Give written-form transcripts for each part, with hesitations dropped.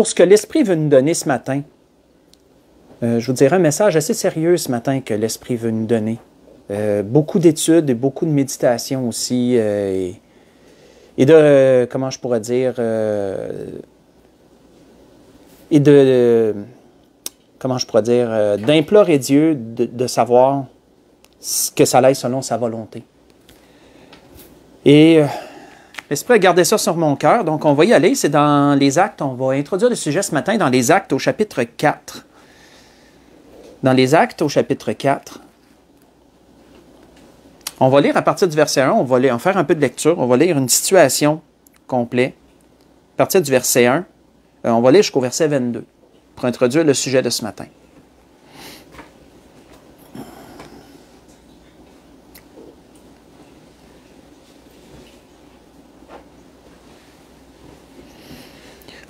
pour ce que l'Esprit veut nous donner ce matin. Je vous dirais un message assez sérieux ce matin que l'Esprit veut nous donner. Beaucoup d'études et beaucoup de méditation aussi, et de, comment je pourrais dire, d'implorer Dieu de savoir que ça aille selon sa volonté. Et l'Esprit a gardé ça sur mon cœur, donc on va y aller. C'est dans les Actes, on va introduire le sujet ce matin dans les Actes au chapitre 4. Dans les Actes au chapitre 4, on va lire à partir du verset 1, on va faire un peu de lecture, on va lire une situation complète. À partir du verset 1, on va lire jusqu'au verset 22 pour introduire le sujet de ce matin.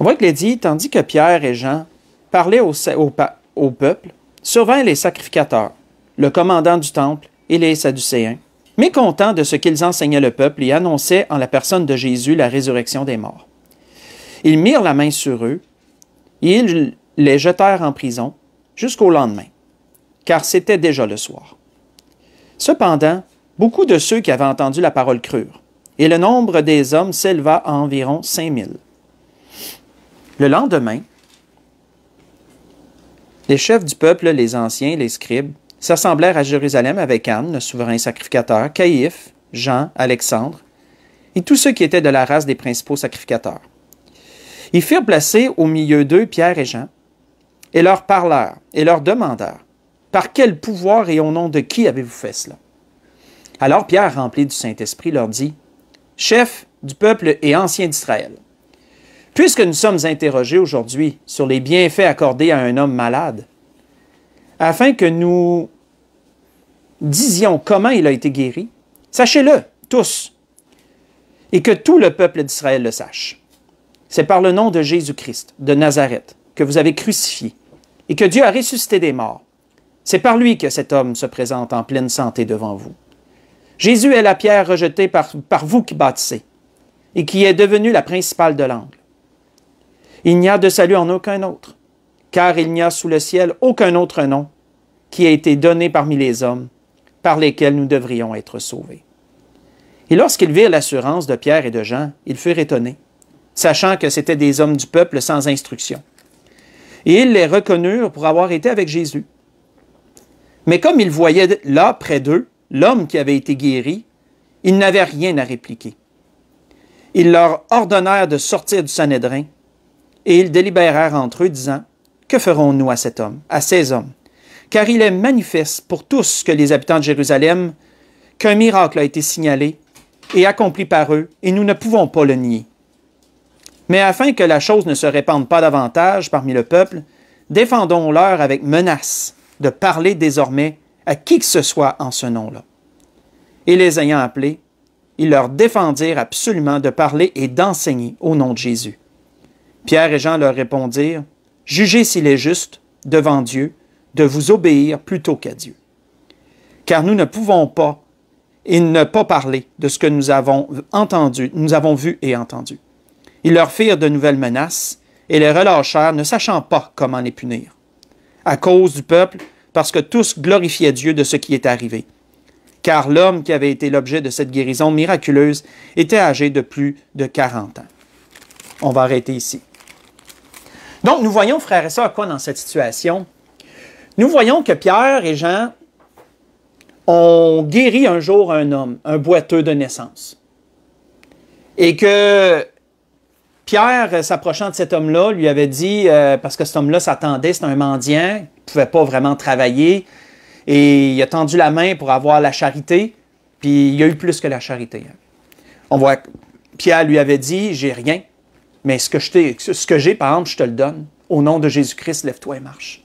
On voit qu'il est dit, tandis que Pierre et Jean parlaient au peuple, survinrent les sacrificateurs, le commandant du temple et les Sadducéens, mécontents de ce qu'ils enseignaient le peuple et annonçaient en la personne de Jésus la résurrection des morts. Ils mirent la main sur eux et ils les jetèrent en prison jusqu'au lendemain, car c'était déjà le soir. Cependant, beaucoup de ceux qui avaient entendu la parole crurent, et le nombre des hommes s'éleva à environ 5000. Le lendemain, les chefs du peuple, les anciens, les scribes, s'assemblèrent à Jérusalem avec Anne, le souverain sacrificateur, Caïphe, Jean, Alexandre, et tous ceux qui étaient de la race des principaux sacrificateurs. Ils firent placer au milieu d'eux Pierre et Jean, et leur parlèrent, et leur demandèrent, « Par quel pouvoir et au nom de qui avez-vous fait cela? » Alors Pierre, rempli du Saint-Esprit, leur dit, « Chefs du peuple et anciens d'Israël, puisque nous sommes interrogés aujourd'hui sur les bienfaits accordés à un homme malade, afin que nous disions comment il a été guéri, sachez-le tous, et que tout le peuple d'Israël le sache. C'est par le nom de Jésus-Christ, de Nazareth, que vous avez crucifié, et que Dieu a ressuscité des morts. C'est par lui que cet homme se présente en pleine santé devant vous. Jésus est la pierre rejetée par vous qui bâtissez, et qui est devenue la principale de l'angle. Il n'y a de salut en aucun autre, car il n'y a sous le ciel aucun autre nom qui a été donné parmi les hommes, par lesquels nous devrions être sauvés. Et lorsqu'ils virent l'assurance de Pierre et de Jean, ils furent étonnés, sachant que c'étaient des hommes du peuple sans instruction. Et ils les reconnurent pour avoir été avec Jésus. Mais comme ils voyaient là, près d'eux, l'homme qui avait été guéri, ils n'avaient rien à répliquer. Ils leur ordonnèrent de sortir du Sanhédrin, et ils délibérèrent entre eux, disant, « Que ferons-nous à cet homme, à ces hommes? Car il est manifeste pour tous que les habitants de Jérusalem qu'un miracle a été signalé et accompli par eux, et nous ne pouvons pas le nier. Mais afin que la chose ne se répande pas davantage parmi le peuple, défendons-leur avec menace de parler désormais à qui que ce soit en ce nom-là. » Et les ayant appelés, ils leur défendirent absolument de parler et d'enseigner au nom de Jésus. Pierre et Jean leur répondirent, « Jugez s'il est juste, devant Dieu, de vous obéir plutôt qu'à Dieu. Car nous ne pouvons pas et ne pas parler de ce que nous avons vu et entendu. » Ils leur firent de nouvelles menaces et les relâchèrent, ne sachant pas comment les punir. À cause du peuple, parce que tous glorifiaient Dieu de ce qui est arrivé. Car l'homme qui avait été l'objet de cette guérison miraculeuse était âgé de plus de 40 ans. On va arrêter ici. Donc, nous voyons, frères et sœurs, quoi dans cette situation? Nous voyons que Pierre et Jean ont guéri un jour un homme, un boiteux de naissance. Et que Pierre, s'approchant de cet homme-là, lui avait dit, parce que cet homme-là s'attendait, c'était un mendiant, il ne pouvait pas vraiment travailler, et il a tendu la main pour avoir la charité, puis il y a eu plus que la charité. On voit que Pierre lui avait dit, « J'ai rien, mais ce que j'ai, par exemple, je te le donne. Au nom de Jésus-Christ, lève-toi et marche. »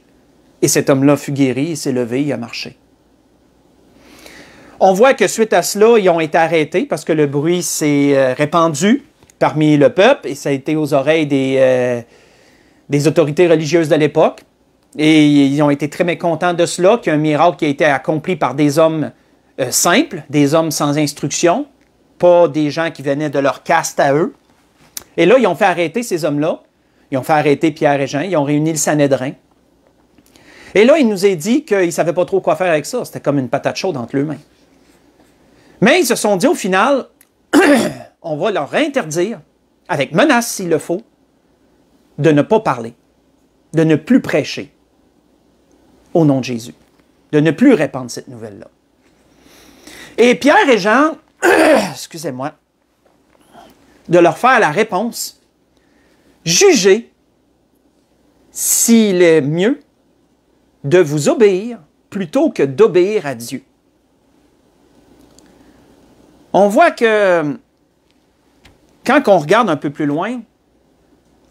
Et cet homme-là fut guéri, il s'est levé, il a marché. On voit que suite à cela, ils ont été arrêtés parce que le bruit s'est répandu parmi le peuple et ça a été aux oreilles des autorités religieuses de l'époque. Et ils ont été très mécontents de cela, qu'il y a un miracle qui a été accompli par des hommes simples, des hommes sans instruction, pas des gens qui venaient de leur caste à eux. Et là, ils ont fait arrêter ces hommes-là. Ils ont fait arrêter Pierre et Jean, ils ont réuni le Sanhédrin. Et là, il nous est dit qu'ils ne savaient pas trop quoi faire avec ça. C'était comme une patate chaude entre leurs mains. Mais ils se sont dit au final, on va leur interdire, avec menace s'il le faut, de ne pas parler, de ne plus prêcher au nom de Jésus, de ne plus répandre cette nouvelle-là. Et Pierre et Jean, excusez-moi, de leur faire la réponse, jugez s'il est mieux de vous obéir plutôt que d'obéir à Dieu. On voit que quand on regarde un peu plus loin,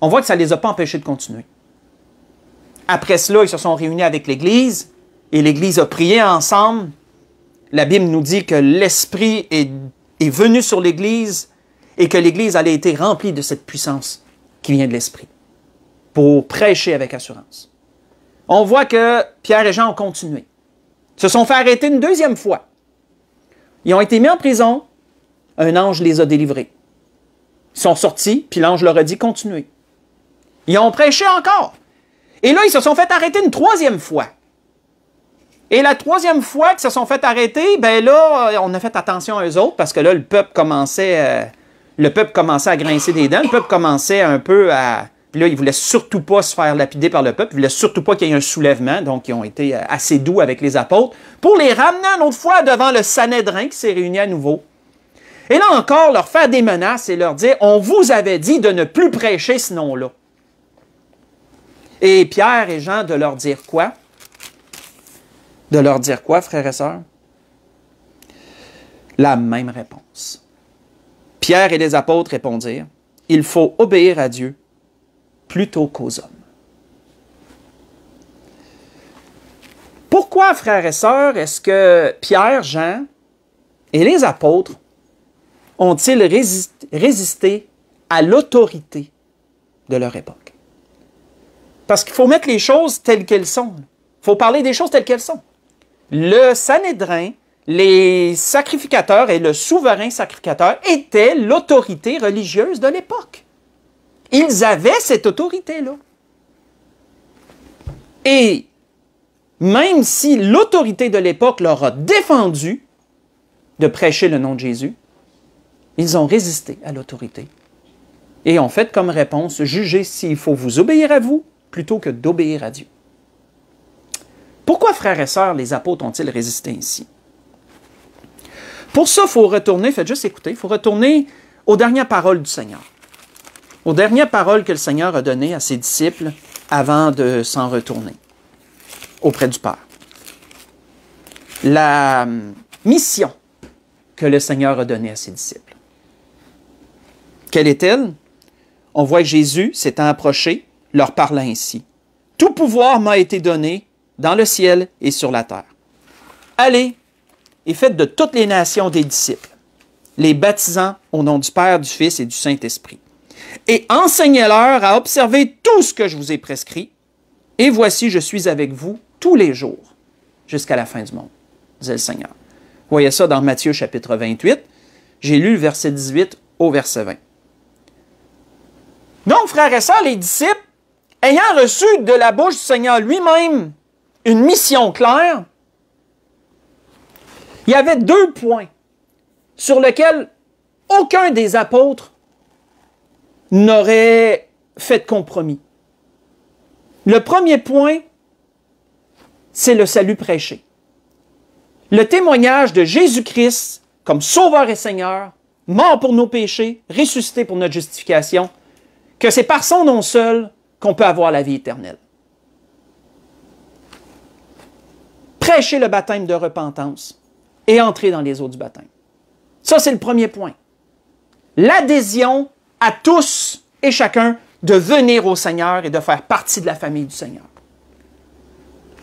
on voit que ça ne les a pas empêchés de continuer. Après cela, ils se sont réunis avec l'Église et l'Église a prié ensemble. La Bible nous dit que l'Esprit est venu sur l'Église et que l'Église allait être remplie de cette puissance qui vient de l'Esprit pour prêcher avec assurance. On voit que Pierre et Jean ont continué. Ils se sont fait arrêter une deuxième fois. Ils ont été mis en prison. Un ange les a délivrés. Ils sont sortis, puis l'ange leur a dit « Continuez ». Ils ont prêché encore. Et là, ils se sont fait arrêter une troisième fois. Et la troisième fois qu'ils se sont fait arrêter, ben là, on a fait attention à eux autres, parce que là, le peuple commençait à grincer des dents. Le peuple commençait un peu à... Puis là, ils ne voulaient surtout pas se faire lapider par le peuple. Ils ne voulaient surtout pas qu'il y ait un soulèvement. Donc, ils ont été assez doux avec les apôtres pour les ramener une autre fois devant le Sanhédrin qui s'est réuni à nouveau. Et là encore, leur faire des menaces et leur dire « On vous avait dit de ne plus prêcher ce nom-là. » Et Pierre et Jean de leur dire quoi? De leur dire quoi, frères et sœurs? La même réponse. Pierre et les apôtres répondirent « Il faut obéir à Dieu plutôt qu'aux hommes. » Pourquoi, frères et sœurs, est-ce que Pierre, Jean et les apôtres ont-ils résisté à l'autorité de leur époque? Parce qu'il faut mettre les choses telles qu'elles sont. Il faut parler des choses telles qu'elles sont. Le Sanhédrin, les sacrificateurs et le souverain sacrificateur étaient l'autorité religieuse de l'époque. Ils avaient cette autorité-là. Et même si l'autorité de l'époque leur a défendu de prêcher le nom de Jésus, ils ont résisté à l'autorité et ont fait comme réponse, jugez s'il faut vous obéir à vous plutôt que d'obéir à Dieu. Pourquoi, frères et sœurs, les apôtres ont-ils résisté ainsi? Pour ça, il faut retourner, faites juste écouter, il faut retourner aux dernières paroles du Seigneur. Aux dernières paroles que le Seigneur a données à ses disciples avant de s'en retourner auprès du Père. La mission que le Seigneur a donnée à ses disciples. Quelle est-elle? On voit que Jésus, s'étant approché, leur parla ainsi. « Tout pouvoir m'a été donné dans le ciel et sur la terre. Allez et faites de toutes les nations des disciples, les baptisant au nom du Père, du Fils et du Saint-Esprit. Et enseignez-leur à observer tout ce que je vous ai prescrit. Et voici, je suis avec vous tous les jours, jusqu'à la fin du monde, disait le Seigneur. » Vous voyez ça dans Matthieu chapitre 28. J'ai lu le verset 18 au verset 20. Donc, frères et sœurs, les disciples, ayant reçu de la bouche du Seigneur lui-même une mission claire, il y avait 2 points sur lesquels aucun des apôtres n'aurait fait de compromis. Le premier point, c'est le salut prêché. Le témoignage de Jésus-Christ comme Sauveur et Seigneur, mort pour nos péchés, ressuscité pour notre justification, que c'est par son nom seul qu'on peut avoir la vie éternelle. Prêcher le baptême de repentance et entrer dans les eaux du baptême. Ça, c'est le premier point. L'adhésion à tous et chacun de venir au Seigneur et de faire partie de la famille du Seigneur.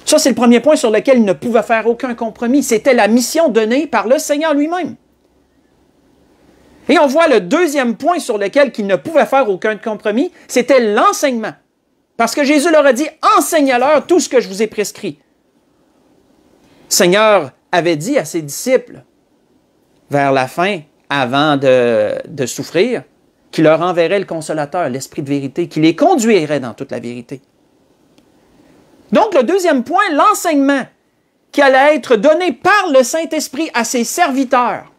Ça, c'est le premier point sur lequel il ne pouvait faire aucun compromis. C'était la mission donnée par le Seigneur lui-même. Et on voit le deuxième point sur lequel il ne pouvait faire aucun compromis, c'était l'enseignement. Parce que Jésus leur a dit, enseignez-leur tout ce que je vous ai prescrit. Le Seigneur avait dit à ses disciples, vers la fin, avant de souffrir, qui leur enverrait le consolateur, l'Esprit de vérité, qui les conduirait dans toute la vérité. Donc, le deuxième point, l'enseignement qui allait être donné par le Saint-Esprit à ses serviteurs,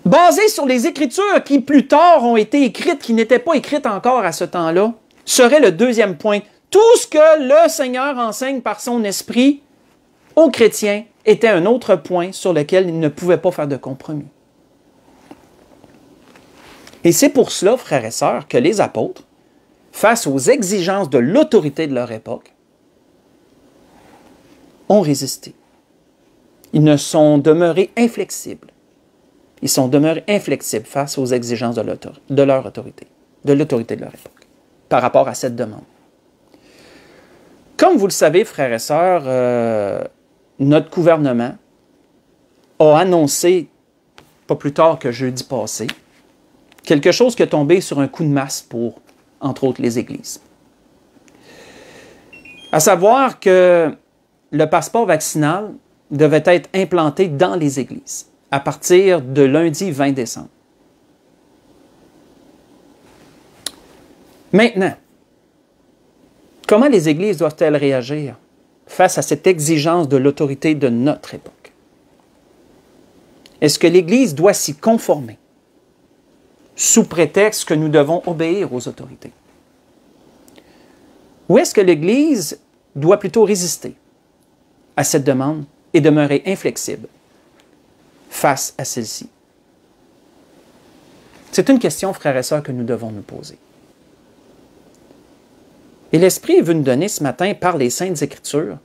basé sur les Écritures qui plus tard ont été écrites, qui n'étaient pas écrites encore à ce temps-là, serait le deuxième point. Tout ce que le Seigneur enseigne par son Esprit aux chrétiens était un autre point sur lequel il ne pouvait pas faire de compromis. Et c'est pour cela, frères et sœurs, que les apôtres, face aux exigences de l'autorité de leur époque, ont résisté. Ils ne sont demeurés inflexibles. Ils sont demeurés inflexibles face aux exigences de leur autorité, de l'autorité de leur époque, par rapport à cette demande. Comme vous le savez, frères et sœurs, notre gouvernement a annoncé, pas plus tard que jeudi passé, quelque chose qui est tombé sur un coup de masse pour, entre autres, les églises. À savoir que le passeport vaccinal devait être implanté dans les églises à partir de lundi 20 décembre. Maintenant, comment les églises doivent-elles réagir face à cette exigence de l'autorité de notre époque? Est-ce que l'Église doit s'y conformer sous prétexte que nous devons obéir aux autorités? Ou est-ce que l'Église doit plutôt résister à cette demande et demeurer inflexible face à celle-ci? C'est une question, frères et sœurs, que nous devons nous poser. Et l'Esprit veut nous donner ce matin, par les Saintes Écritures,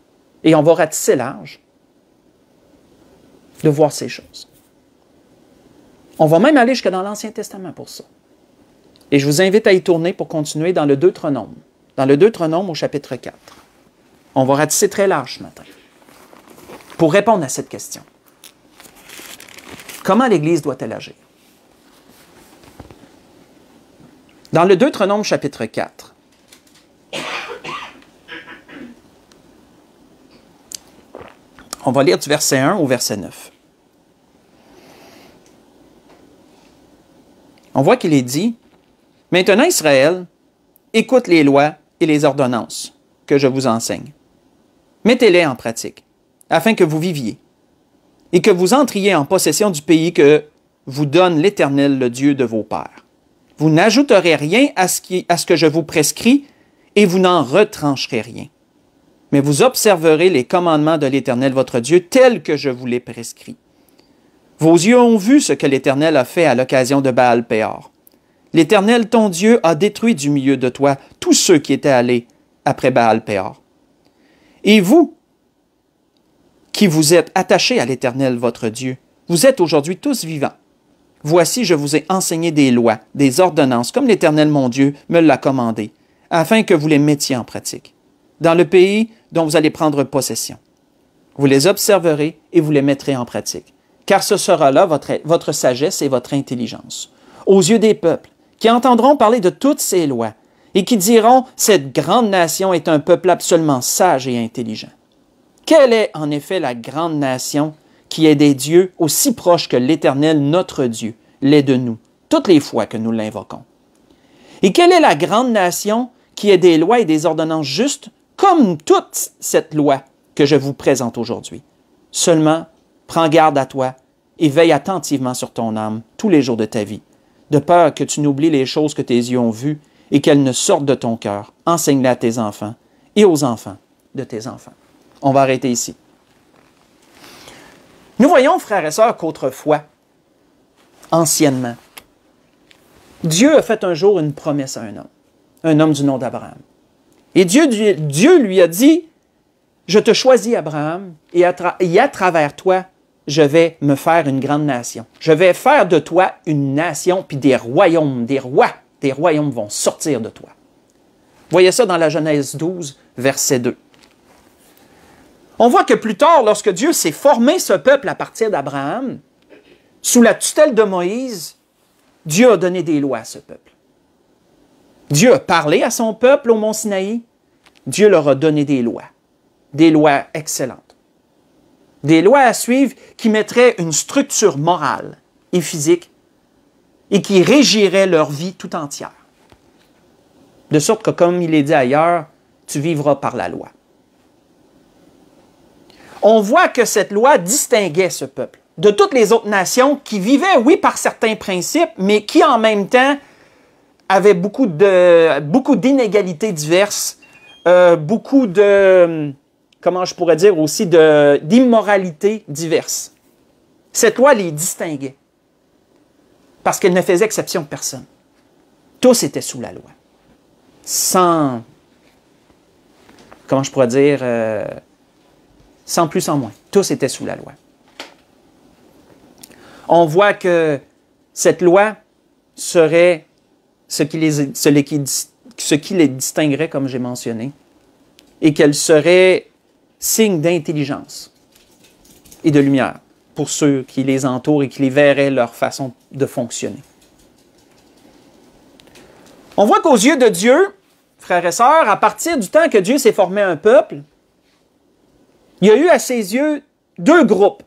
et on va ratisser large, de voir ces choses. On va même aller jusque dans l'Ancien Testament pour ça. Et je vous invite à y tourner pour continuer dans le Deutéronome. Dans le Deutéronome au chapitre 4. On va ratisser très large ce matin pour répondre à cette question. Comment l'Église doit-elle agir? Dans le Deutéronome chapitre 4, on va lire du verset 1 au verset 9. On voit qu'il est dit, « Maintenant, Israël, écoute les lois et les ordonnances que je vous enseigne. Mettez-les en pratique, afin que vous viviez, et que vous entriez en possession du pays que vous donne l'Éternel, le Dieu de vos pères. Vous n'ajouterez rien à ce que je vous prescris, et vous n'en retrancherez rien. Mais vous observerez les commandements de l'Éternel, votre Dieu, tels que je vous les prescris. Vos yeux ont vu ce que l'Éternel a fait à l'occasion de Baal-Péor. L'Éternel, ton Dieu, a détruit du milieu de toi tous ceux qui étaient allés après Baal-Péor. Et vous, qui vous êtes attachés à l'Éternel, votre Dieu, vous êtes aujourd'hui tous vivants. Voici, je vous ai enseigné des lois, des ordonnances, comme l'Éternel, mon Dieu, me l'a commandé, afin que vous les mettiez en pratique, dans le pays dont vous allez prendre possession. Vous les observerez et vous les mettrez en pratique, car ce sera là votre sagesse et votre intelligence. Aux yeux des peuples, qui entendront parler de toutes ces lois, et qui diront, cette grande nation est un peuple absolument sage et intelligent. Quelle est en effet la grande nation qui est des dieux aussi proches que l'Éternel, notre Dieu, l'est de nous, toutes les fois que nous l'invoquons? Et quelle est la grande nation qui est des lois et des ordonnances justes, comme toute cette loi que je vous présente aujourd'hui? Seulement, prends garde à toi et veille attentivement sur ton âme tous les jours de ta vie, de peur que tu n'oublies les choses que tes yeux ont vues et qu'elles ne sortent de ton cœur. Enseigne-les à tes enfants et aux enfants de tes enfants. On va arrêter ici. Nous voyons, frères et sœurs, qu'autrefois, anciennement, Dieu a fait un jour une promesse à un homme du nom d'Abraham. Et Dieu lui a dit, « Je te choisis, Abraham, et à travers toi, je vais me faire une grande nation. Je vais faire de toi une nation, puis des royaumes, des royaumes vont sortir de toi. » Voyez ça dans la Genèse 12, verset 2. On voit que plus tard, lorsque Dieu s'est formé ce peuple à partir d'Abraham, sous la tutelle de Moïse, Dieu a donné des lois à ce peuple. Dieu a parlé à son peuple au mont Sinaï. Dieu leur a donné des lois excellentes. Des lois à suivre qui mettraient une structure morale et physique et qui régirait leur vie tout entière. De sorte que, comme il est dit ailleurs, tu vivras par la loi. On voit que cette loi distinguait ce peuple de toutes les autres nations qui vivaient, oui, par certains principes, mais qui en même temps avaient beaucoup d'inégalités diverses, beaucoup de, comment je pourrais dire aussi, d'immoralités diverses. Cette loi les distinguait parce qu'elle ne faisait exception de personne. Tous étaient sous la loi. Sans, comment je pourrais dire, sans plus, sans moins. Tous étaient sous la loi. On voit que cette loi serait ce qui les distinguerait, comme j'ai mentionné, et qu'elle serait signe d'intelligence et de lumière pour ceux qui les entourent et qui les verraient leur façon de fonctionner. On voit qu'aux yeux de Dieu, frères et sœurs, à partir du temps que Dieu s'est formé un peuple, il y a eu à ses yeux deux groupes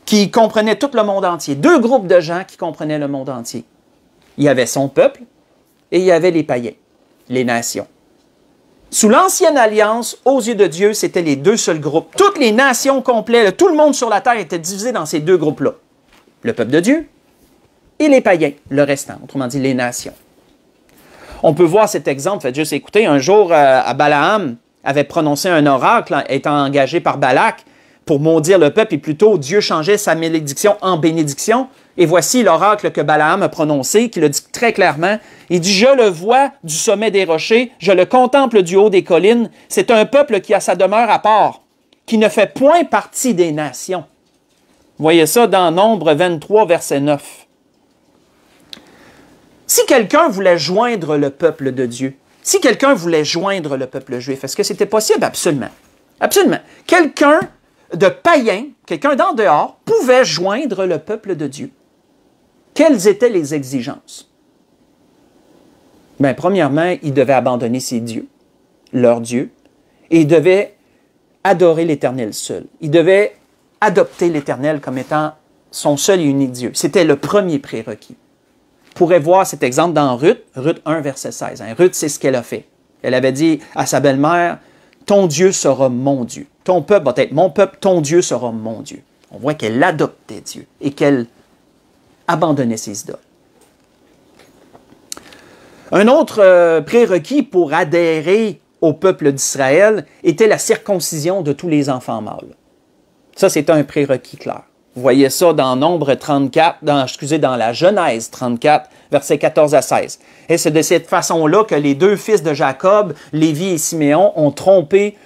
qui comprenaient tout le monde entier. Deux groupes de gens qui comprenaient le monde entier. Il y avait son peuple et il y avait les païens, les nations. Sous l'Ancienne Alliance, aux yeux de Dieu, c'était les deux seuls groupes. Toutes les nations complètes, tout le monde sur la terre était divisé dans ces deux groupes-là. Le peuple de Dieu et les païens, le restant, autrement dit les nations. On peut voir cet exemple, faites juste écouter, un jour, Balaam avait prononcé un oracle, étant engagé par Balak, pour maudire le peuple, et plutôt Dieu changeait sa malédiction en bénédiction. Et voici l'oracle que Balaam a prononcé, qui le dit très clairement. Il dit, « Je le vois du sommet des rochers, je le contemple du haut des collines. C'est un peuple qui a sa demeure à part, qui ne fait point partie des nations. » Vous voyez ça dans Nombre 23, verset 9. Si quelqu'un voulait joindre le peuple de Dieu, si quelqu'un voulait joindre le peuple juif, est-ce que c'était possible? Absolument. Absolument. Quelqu'un de païen, quelqu'un d'en dehors, pouvait joindre le peuple de Dieu. Quelles étaient les exigences? Bien, premièrement, il devait abandonner ses dieux, leur Dieu, et il devait adorer l'Éternel seul. Il devait adopter l'Éternel comme étant son seul et unique Dieu. C'était le premier prérequis. Vous pourrez voir cet exemple dans Ruth 1, verset 16. Ruth, c'est ce qu'elle a fait. Elle avait dit à sa belle-mère, « Ton Dieu sera mon Dieu. Ton peuple va être mon peuple, ton Dieu sera mon Dieu. » On voit qu'elle adoptait Dieu et qu'elle abandonnait ses idoles. Un autre prérequis pour adhérer au peuple d'Israël était la circoncision de tous les enfants mâles. Ça, c'est un prérequis clair. Vous voyez ça dans Nombre 34, dans la Genèse 34, versets 14 à 16. Et c'est de cette façon-là que les deux fils de Jacob, Lévi et Siméon, ont trompé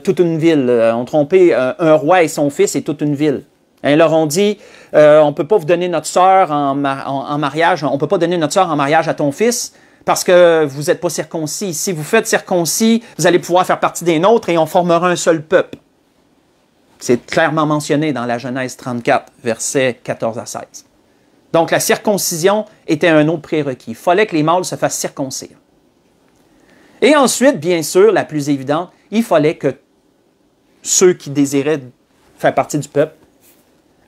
toute une ville, ont trompé un roi et son fils et toute une ville. Ils leur ont dit, on ne peut pas vous donner notre sœur en mariage, on ne peut pas donner notre sœur en mariage à ton fils parce que vous n'êtes pas circoncis. Si vous faites circoncis, vous allez pouvoir faire partie des nôtres et on formera un seul peuple. C'est clairement mentionné dans la Genèse 34, versets 14 à 16. Donc, la circoncision était un autre prérequis. Il fallait que les mâles se fassent circoncire. Et ensuite, bien sûr, la plus évidente, il fallait que ceux qui désiraient faire partie du peuple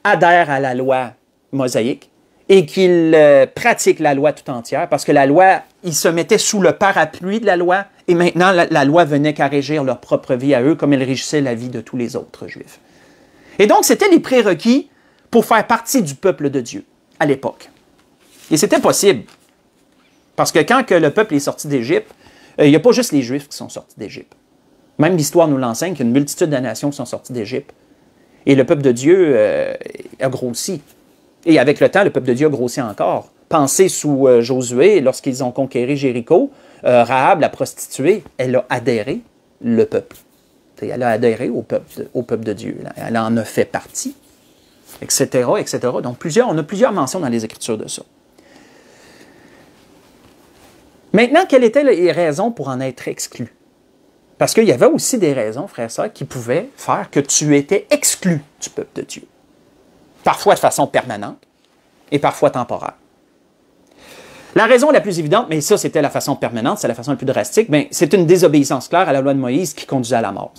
adhèrent à la loi mosaïque et qu'ils pratiquent la loi tout entière, parce que la loi, ils se mettaient sous le parapluie de la loi, et maintenant, la loi venait qu'à régir leur propre vie à eux, comme elle régissait la vie de tous les autres Juifs. Et donc, c'était les prérequis pour faire partie du peuple de Dieu à l'époque. Et c'était possible, parce que quand que le peuple est sorti d'Égypte, il n'y a pas juste les Juifs qui sont sortis d'Égypte. Même l'histoire nous l'enseigne qu'il y a une multitude de nations qui sont sorties d'Égypte. Et le peuple de Dieu a grossi. Et avec le temps, le peuple de Dieu a grossi encore. Pensez sous Josué, lorsqu'ils ont conquéri Jéricho, Rahab, la prostituée, elle a adhéré, le peuple. Elle a adhéré au peuple de Dieu. Elle en a fait partie, etc., etc. Donc, on a plusieurs mentions dans les Écritures de ça. Maintenant, quelles étaient les raisons pour en être exclu? Parce qu'il y avait aussi des raisons, frères et sœurs, qui pouvaient faire que tu étais exclu du peuple de Dieu. Parfois de façon permanente et parfois temporaire. La raison la plus évidente, mais ça c'était la façon permanente, c'est la façon la plus drastique, bien, c'est une désobéissance claire à la loi de Moïse qui conduisait à la mort.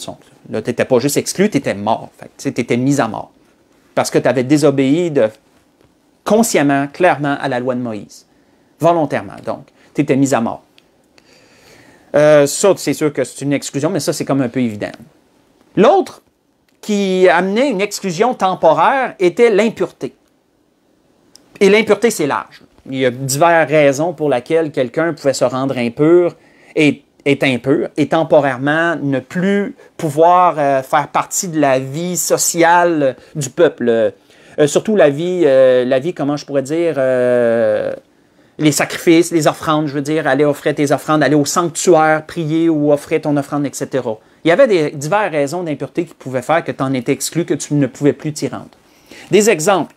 Là, tu n'étais pas juste exclu, tu étais mort. Tu étais mis à mort. Parce que tu avais désobéi consciemment, clairement à la loi de Moïse. Volontairement, donc. Tu étais mis à mort. Ça, c'est sûr que c'est une exclusion, mais ça, c'est comme un peu évident. L'autre qui amenait une exclusion temporaire était l'impureté. Et l'impureté, c'est large. Il y a diverses raisons pour lesquelles quelqu'un pouvait se rendre impur et est impur et temporairement ne plus pouvoir faire partie de la vie sociale du peuple. Surtout la vie, comment je pourrais dire, les sacrifices, les offrandes, je veux dire, aller offrir tes offrandes, aller au sanctuaire, prier ou offrir ton offrande, etc. Il y avait diverses raisons d'impureté qui pouvaient faire que tu en étais exclu, que tu ne pouvais plus t'y rendre. Des exemples.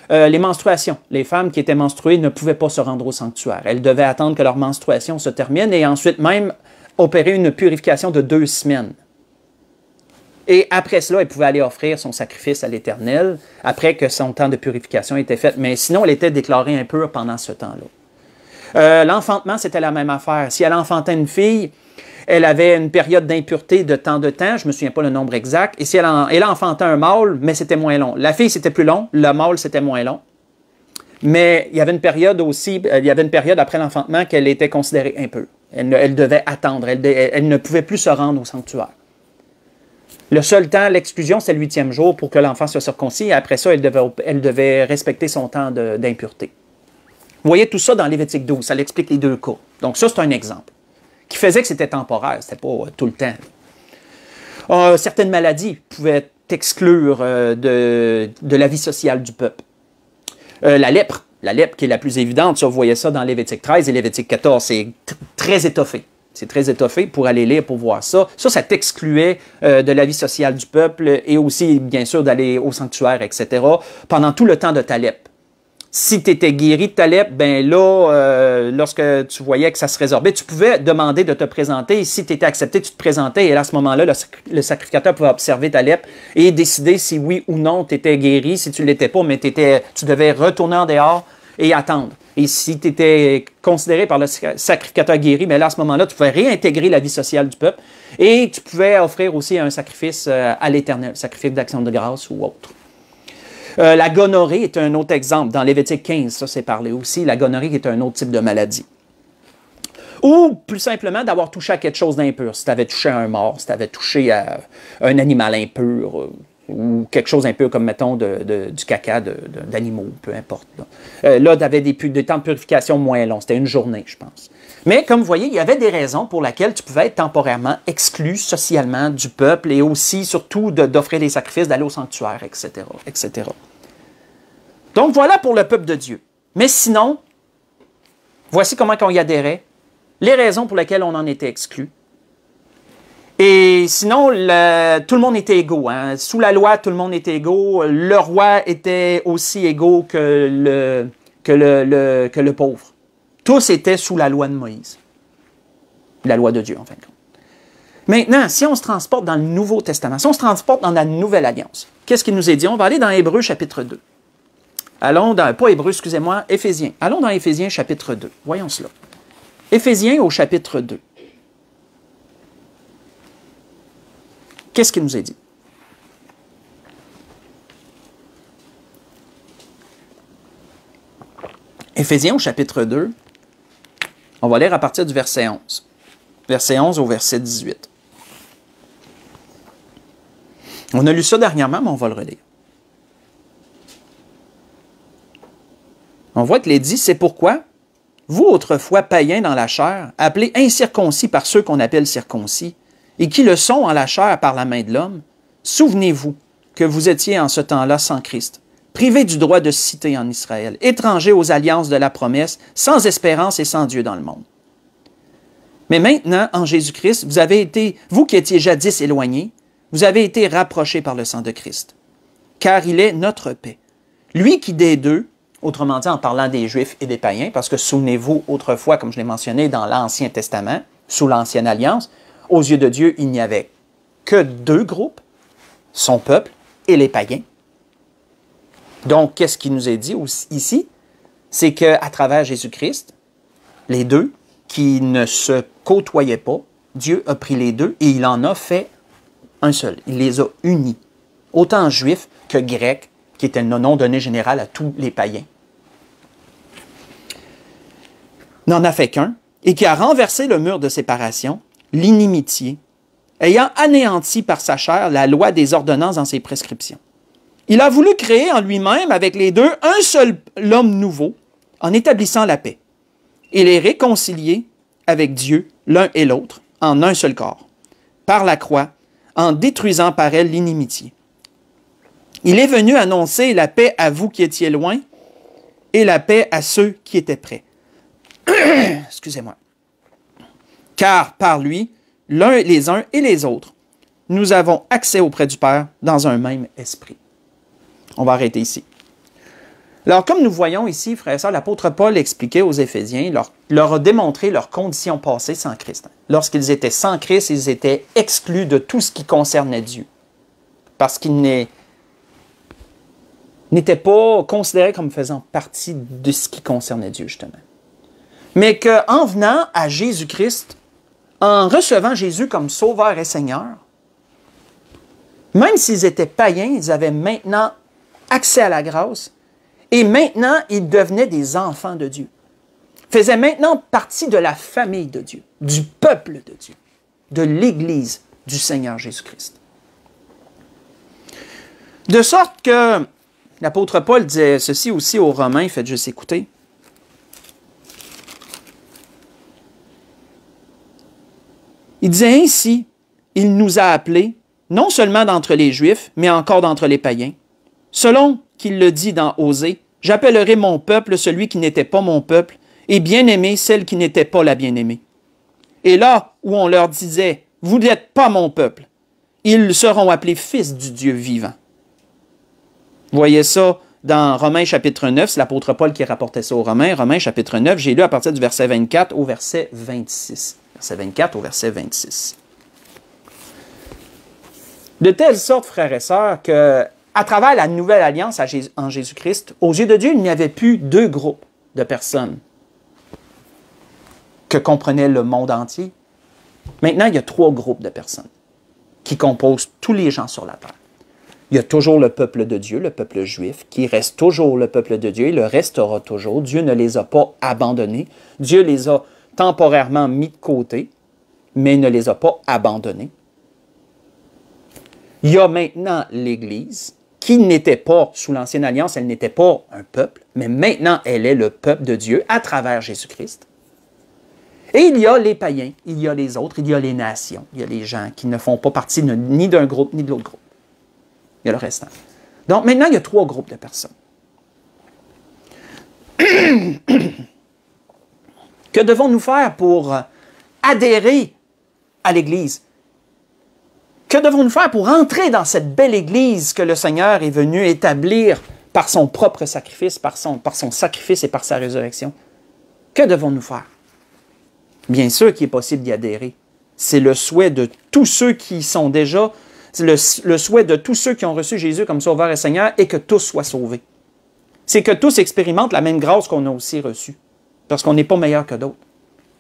Les menstruations. Les femmes qui étaient menstruées ne pouvaient pas se rendre au sanctuaire. Elles devaient attendre que leur menstruation se termine et ensuite même opérer une purification de 2 semaines. Et après cela, elle pouvait aller offrir son sacrifice à l'Éternel après que son temps de purification était fait. Mais sinon, elle était déclarée impure pendant ce temps-là. L'enfantement, c'était la même affaire. Si elle enfantait une fille, elle avait une période d'impureté de temps, je ne me souviens pas le nombre exact, et si elle enfantait un mâle, mais c'était moins long. La fille, c'était plus long, le mâle, c'était moins long. Mais il y avait une période aussi, après l'enfantement qu'elle était considérée impure. Elle devait attendre, elle ne pouvait plus se rendre au sanctuaire. Le seul temps, l'exclusion, c'est le 8e jour pour que l'enfant soit circoncis, et après ça, elle devait respecter son temps d'impureté. Vous voyez tout ça dans Lévitique 12, ça l'explique les 2 cas. Donc ça, c'est un exemple qui faisait que c'était temporaire, c'était pas tout le temps. Certaines maladies pouvaient t'exclure de la vie sociale du peuple. La lèpre qui est la plus évidente, ça, vous voyez ça dans Lévitique 13 et Lévitique 14, c'est très étoffé. C'est très étoffé pour aller lire, pour voir ça. Ça t'excluait de la vie sociale du peuple et aussi, bien sûr, d'aller au sanctuaire, etc., pendant tout le temps de ta lèpre. Si tu étais guéri de ta lèpre, ben là, lorsque tu voyais que ça se résorbait, tu pouvais demander de te présenter. Et si tu étais accepté, tu te présentais. Et là, à ce moment-là, le sacrificateur pouvait observer ta lèpre et décider si oui ou non tu étais guéri. Si tu ne l'étais pas, mais tu devais retourner en dehors et attendre. Et si tu étais considéré par le sacrificateur guéri, bien là, à ce moment-là, tu pouvais réintégrer la vie sociale du peuple et tu pouvais offrir aussi un sacrifice à l'Éternel, sacrifice d'action de grâce ou autre. La gonorrhée est un autre exemple. Dans Lévitique 15, ça c'est parlé aussi. La gonorrhée est un autre type de maladie. Ou, plus simplement, d'avoir touché à quelque chose d'impur. Si tu avais touché à un mort, si tu avais touché à un animal impur, ou quelque chose un peu comme, mettons, du caca d'animaux, peu importe. Là, tu avais des temps de purification moins longs. C'était une journée, je pense. Mais, comme vous voyez, il y avait des raisons pour lesquelles tu pouvais être temporairement exclu socialement du peuple et aussi, surtout, d'offrir des sacrifices, d'aller au sanctuaire, etc., etc. Donc, voilà pour le peuple de Dieu. Mais sinon, voici comment on y adhérait, les raisons pour lesquelles on en était exclu. Et sinon, tout le monde était égaux. Hein. Sous la loi, tout le monde était égaux. Le roi était aussi égaux que le pauvre. Tous étaient sous la loi de Moïse. La loi de Dieu, en fin de compte. Maintenant, si on se transporte dans le Nouveau Testament, si on se transporte dans la Nouvelle Alliance, qu'est-ce qu'il nous est dit? On va aller dans Hébreux chapitre 2. Allons dans, pas Hébreux, excusez-moi, Éphésiens. Allons dans Éphésiens chapitre 2. Voyons cela. Éphésiens au chapitre 2. Qu'est-ce qu'il nous est dit? Éphésiens au chapitre 2, on va lire à partir du verset 11. Verset 11 au verset 18. On a lu ça dernièrement, mais on va le relire. On voit qu'il est dit, c'est pourquoi, vous autrefois païens dans la chair, appelés incirconcis par ceux qu'on appelle circoncis, et qui le sont en la chair par la main de l'homme, souvenez-vous que vous étiez en ce temps-là sans Christ, privés du droit de cité en Israël, étrangers aux alliances de la promesse, sans espérance et sans Dieu dans le monde. Mais maintenant, en Jésus-Christ, vous qui étiez jadis éloignés, vous avez été rapprochés par le sang de Christ, car il est notre paix. Lui qui des deux, autrement dit en parlant des Juifs et des païens, parce que souvenez-vous autrefois, comme je l'ai mentionné dans l'Ancien Testament, sous l'Ancienne Alliance, aux yeux de Dieu, il n'y avait que 2 groupes, son peuple et les païens. Donc, qu'est-ce qui nous est dit ici? C'est qu'à travers Jésus-Christ, les deux qui ne se côtoyaient pas, Dieu a pris les deux et il en a fait un seul. Il les a unis, autant juifs que grecs, qui était le nom donné général à tous les païens. n'en a fait qu'un, et qui a renversé le mur de séparation, l'inimitié, ayant anéanti par sa chair la loi des ordonnances dans ses prescriptions. Il a voulu créer en lui-même, avec les deux, un seul homme nouveau, en établissant la paix, et les réconcilier avec Dieu, l'un et l'autre, en un seul corps, par la croix, en détruisant par elle l'inimitié. Il est venu annoncer la paix à vous qui étiez loin, et la paix à ceux qui étaient près. Excusez-moi. Car par lui, les uns et les autres, nous avons accès auprès du Père dans un même esprit. On va arrêter ici. Alors, comme nous voyons ici, frères et sœurs, l'apôtre Paul expliquait aux Éphésiens, leur a démontré leur condition passée sans Christ. Lorsqu'ils étaient sans Christ, ils étaient exclus de tout ce qui concernait Dieu. Parce qu'ils n'étaient pas considérés comme faisant partie de ce qui concernait Dieu, justement. Mais qu'en venant à Jésus-Christ, en recevant Jésus comme Sauveur et Seigneur, même s'ils étaient païens, ils avaient maintenant accès à la grâce et maintenant ils devenaient des enfants de Dieu. Faisaient maintenant partie de la famille de Dieu, du peuple de Dieu, de l'Église du Seigneur Jésus-Christ. De sorte que l'apôtre Paul disait ceci aussi aux Romains, faites juste écouter. Il disait ainsi, il nous a appelés, non seulement d'entre les Juifs, mais encore d'entre les païens. Selon qu'il le dit dans Osée, j'appellerai mon peuple celui qui n'était pas mon peuple, et bien-aimé celle qui n'était pas la bien-aimée. Et là où on leur disait, vous n'êtes pas mon peuple, ils seront appelés fils du Dieu vivant. Vous voyez ça dans Romains chapitre 9, c'est l'apôtre Paul qui rapportait ça aux Romains. Romains chapitre 9, j'ai lu à partir du verset 24 au verset 26. Verset 24 au verset 26. De telle sorte, frères et sœurs, que à travers la nouvelle alliance en Jésus-Christ, aux yeux de Dieu, il n'y avait plus deux groupes de personnes que comprenait le monde entier. Maintenant, il y a trois groupes de personnes qui composent tous les gens sur la terre. Il y a toujours le peuple de Dieu, le peuple juif, qui reste toujours le peuple de Dieu et le restera toujours. Dieu ne les a pas abandonnés. Dieu les a temporairement mis de côté, mais ne les a pas abandonnés. Il y a maintenant l'Église, qui n'était pas, sous l'Ancienne Alliance, elle n'était pas un peuple, mais maintenant elle est le peuple de Dieu à travers Jésus-Christ. Et il y a les païens, il y a les autres, il y a les nations, il y a les gens qui ne font pas partie ni d'un groupe ni de l'autre groupe. Il y a le restant. Donc maintenant, il y a trois groupes de personnes. Que devons-nous faire pour adhérer à l'Église? Que devons-nous faire pour entrer dans cette belle Église que le Seigneur est venu établir par son propre sacrifice, par son sacrifice et par sa résurrection? Que devons-nous faire? Bien sûr qu'il est possible d'y adhérer. C'est le souhait de tous ceux qui sont déjà, c'est le souhait de tous ceux qui ont reçu Jésus comme Sauveur et Seigneur et que tous soient sauvés. C'est que tous expérimentent la même grâce qu'on a aussi reçue. Parce qu'on n'est pas meilleur que d'autres.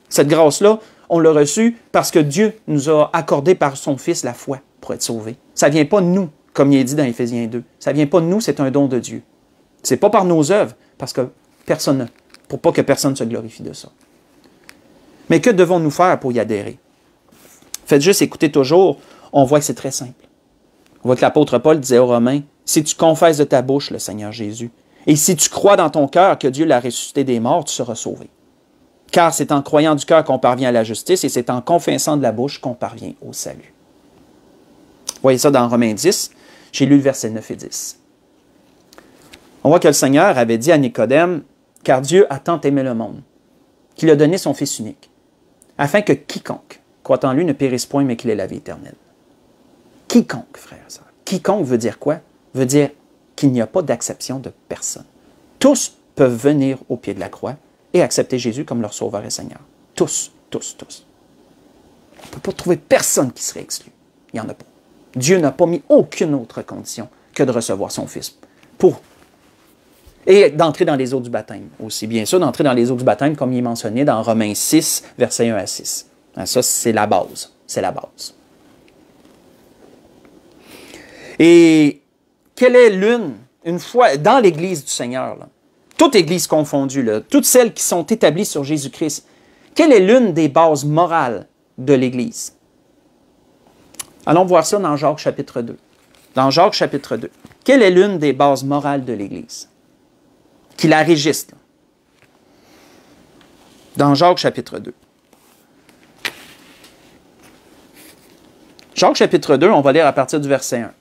Cette grâce-là, on l'a reçue parce que Dieu nous a accordé par son Fils la foi pour être sauvés. Ça ne vient pas de nous, comme il est dit dans Éphésiens 2. Ça ne vient pas de nous, c'est un don de Dieu. Ce n'est pas par nos œuvres, parce que pour pas que personne se glorifie de ça. Mais que devons-nous faire pour y adhérer? Faites juste écouter toujours, on voit que c'est très simple. On voit que l'apôtre Paul disait aux Romains, si tu confesses de ta bouche le Seigneur Jésus, et si tu crois dans ton cœur que Dieu l'a ressuscité des morts, tu seras sauvé. Car c'est en croyant du cœur qu'on parvient à la justice et c'est en confessant de la bouche qu'on parvient au salut. Vous voyez ça dans Romains 10, j'ai lu le verset 9 et 10. On voit que le Seigneur avait dit à Nicodème, « Car Dieu a tant aimé le monde, qu'il a donné son Fils unique, afin que quiconque croit en lui ne périsse point, mais qu'il ait la vie éternelle. » Quiconque, frère et sœur. Quiconque veut dire quoi? Veut dire qu'il n'y a pas d'acception de personne. Tous peuvent venir au pied de la croix et accepter Jésus comme leur Sauveur et Seigneur. Tous, tous, tous. On ne peut pas trouver personne qui serait exclu. Il n'y en a pas. Dieu n'a pas mis aucune autre condition que de recevoir son Fils et d'entrer dans les eaux du baptême. Aussi bien sûr, d'entrer dans les eaux du baptême, comme il est mentionné dans Romains 6, versets 1 à 6. Ça, c'est la base. C'est la base. Et quelle est une fois, dans l'Église du Seigneur, là, toute Église confondue, là, toutes celles qui sont établies sur Jésus-Christ, quelle est l'une des bases morales de l'Église? Allons voir ça dans Jacques chapitre 2. Dans Jacques chapitre 2, quelle est l'une des bases morales de l'Église qui la régisse? Là? Dans Jacques chapitre 2. Jacques chapitre 2, on va lire à partir du verset 1.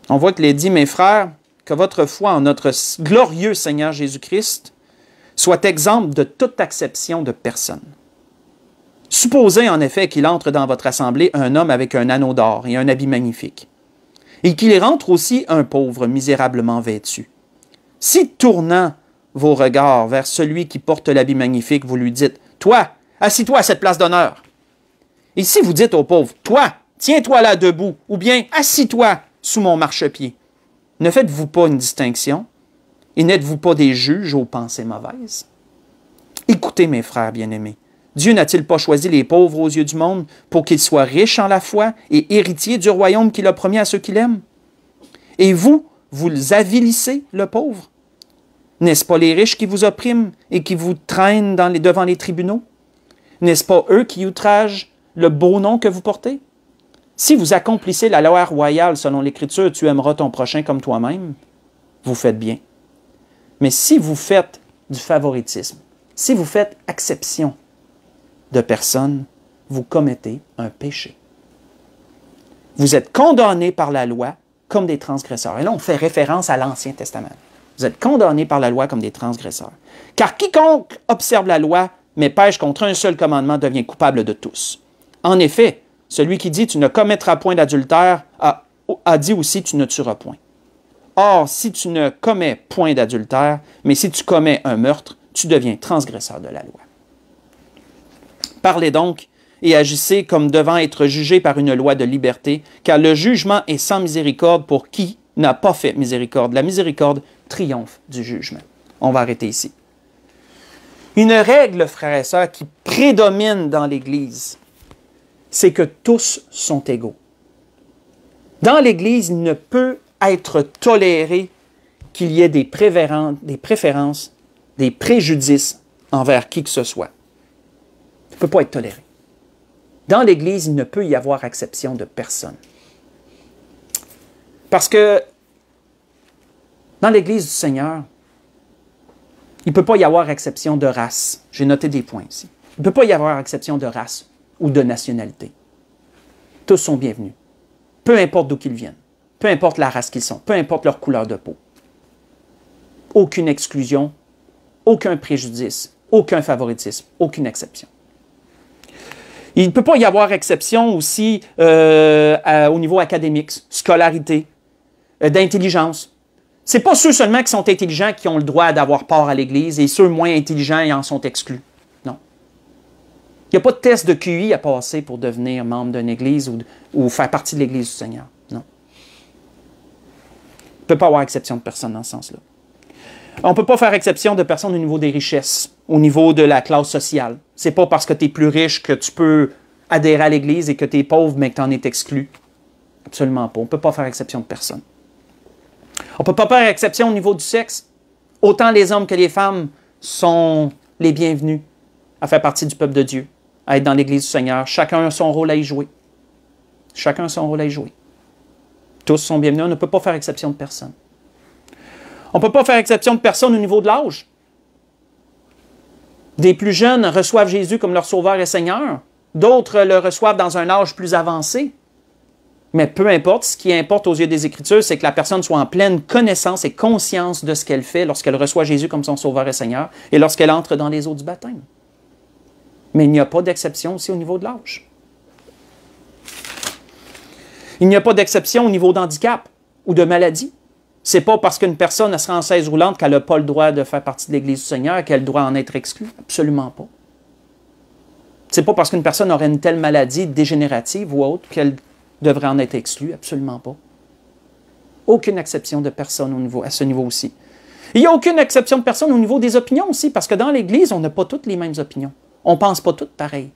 On voit qu'il est dit, mes frères, que votre foi en notre glorieux Seigneur Jésus-Christ soit exempte de toute acception de personne. Supposez en effet qu'il entre dans votre assemblée un homme avec un anneau d'or et un habit magnifique, et qu'il rentre aussi un pauvre misérablement vêtu. Si tournant vos regards vers celui qui porte l'habit magnifique, vous lui dites, « Toi, assis-toi à cette place d'honneur. » Et si vous dites au pauvre, « Toi, tiens-toi là debout, ou bien assis-toi sous mon marchepied. » Ne faites-vous pas une distinction? Et n'êtes-vous pas des juges aux pensées mauvaises? Écoutez, mes frères bien-aimés, Dieu n'a-t-il pas choisi les pauvres aux yeux du monde pour qu'ils soient riches en la foi et héritiers du royaume qu'il a promis à ceux qui l'aiment? Et vous, vous avilissez le pauvre? N'est-ce pas les riches qui vous oppriment et qui vous traînent devant les tribunaux? N'est-ce pas eux qui outragent le beau nom que vous portez? Si vous accomplissez la loi royale selon l'Écriture, tu aimeras ton prochain comme toi-même, vous faites bien. Mais si vous faites du favoritisme, si vous faites exception de personnes, vous commettez un péché. Vous êtes condamnés par la loi comme des transgresseurs. Et là, on fait référence à l'Ancien Testament. Vous êtes condamnés par la loi comme des transgresseurs. Car quiconque observe la loi, mais pêche contre un seul commandement, devient coupable de tous. En effet, celui qui dit « tu ne commettras point d'adultère » a dit aussi « tu ne tueras point ». Or, si tu ne commets point d'adultère, mais si tu commets un meurtre, tu deviens transgresseur de la loi. Parlez donc et agissez comme devant être jugés par une loi de liberté, car le jugement est sans miséricorde pour qui n'a pas fait miséricorde. La miséricorde triomphe du jugement. On va arrêter ici. Une règle, frères et sœurs, qui prédomine dans l'Église, c'est que tous sont égaux. Dans l'Église, il ne peut être toléré qu'il y ait des préférences, des préjudices envers qui que ce soit. Ça ne peut pas être toléré. Dans l'Église, il ne peut y avoir exception de personne. Parce que dans l'Église du Seigneur, il ne peut pas y avoir exception de race. J'ai noté des points ici. Il ne peut pas y avoir exception de race ou de nationalité. Tous sont bienvenus. Peu importe d'où qu'ils viennent. Peu importe la race qu'ils sont. Peu importe leur couleur de peau. Aucune exclusion, aucun préjudice, aucun favoritisme, aucune exception. Il ne peut pas y avoir exception aussi au niveau académique, scolarité, d'intelligence. Ce n'est pas ceux seulement qui sont intelligents qui ont le droit d'avoir part à l'Église et ceux moins intelligents en sont exclus. Non. Il n'y a pas de test de QI à passer pour devenir membre d'une Église ou faire partie de l'Église du Seigneur. Non. Il ne peut pas y avoir exception de personne dans ce sens-là. On ne peut pas faire exception de personnes au niveau des richesses, au niveau de la classe sociale. Ce n'est pas parce que tu es plus riche que tu peux adhérer à l'Église et que tu es pauvre, mais que tu en es exclu. Absolument pas. On ne peut pas faire exception de personne. On ne peut pas faire exception au niveau du sexe. Autant les hommes que les femmes sont les bienvenus à faire partie du peuple de Dieu, à être dans l'Église du Seigneur. Chacun a son rôle à y jouer. Chacun a son rôle à y jouer. Tous sont bienvenus. On ne peut pas faire exception de personne. On ne peut pas faire exception de personne au niveau de l'âge. Des plus jeunes reçoivent Jésus comme leur sauveur et Seigneur. D'autres le reçoivent dans un âge plus avancé. Mais peu importe, ce qui importe aux yeux des Écritures, c'est que la personne soit en pleine connaissance et conscience de ce qu'elle fait lorsqu'elle reçoit Jésus comme son sauveur et Seigneur et lorsqu'elle entre dans les eaux du baptême. Mais il n'y a pas d'exception aussi au niveau de l'âge. Il n'y a pas d'exception au niveau d'handicap ou de maladie. Ce n'est pas parce qu'une personne sera en chaise roulante qu'elle n'a pas le droit de faire partie de l'Église du Seigneur qu'elle doit en être exclue. Absolument pas. Ce n'est pas parce qu'une personne aurait une telle maladie dégénérative ou autre qu'elle devrait en être exclue. Absolument pas. Aucune exception de personne à ce niveau aussi. Il n'y a aucune exception de personne au niveau des opinions aussi, parce que dans l'Église, on n'a pas toutes les mêmes opinions. On ne pense pas toutes pareil.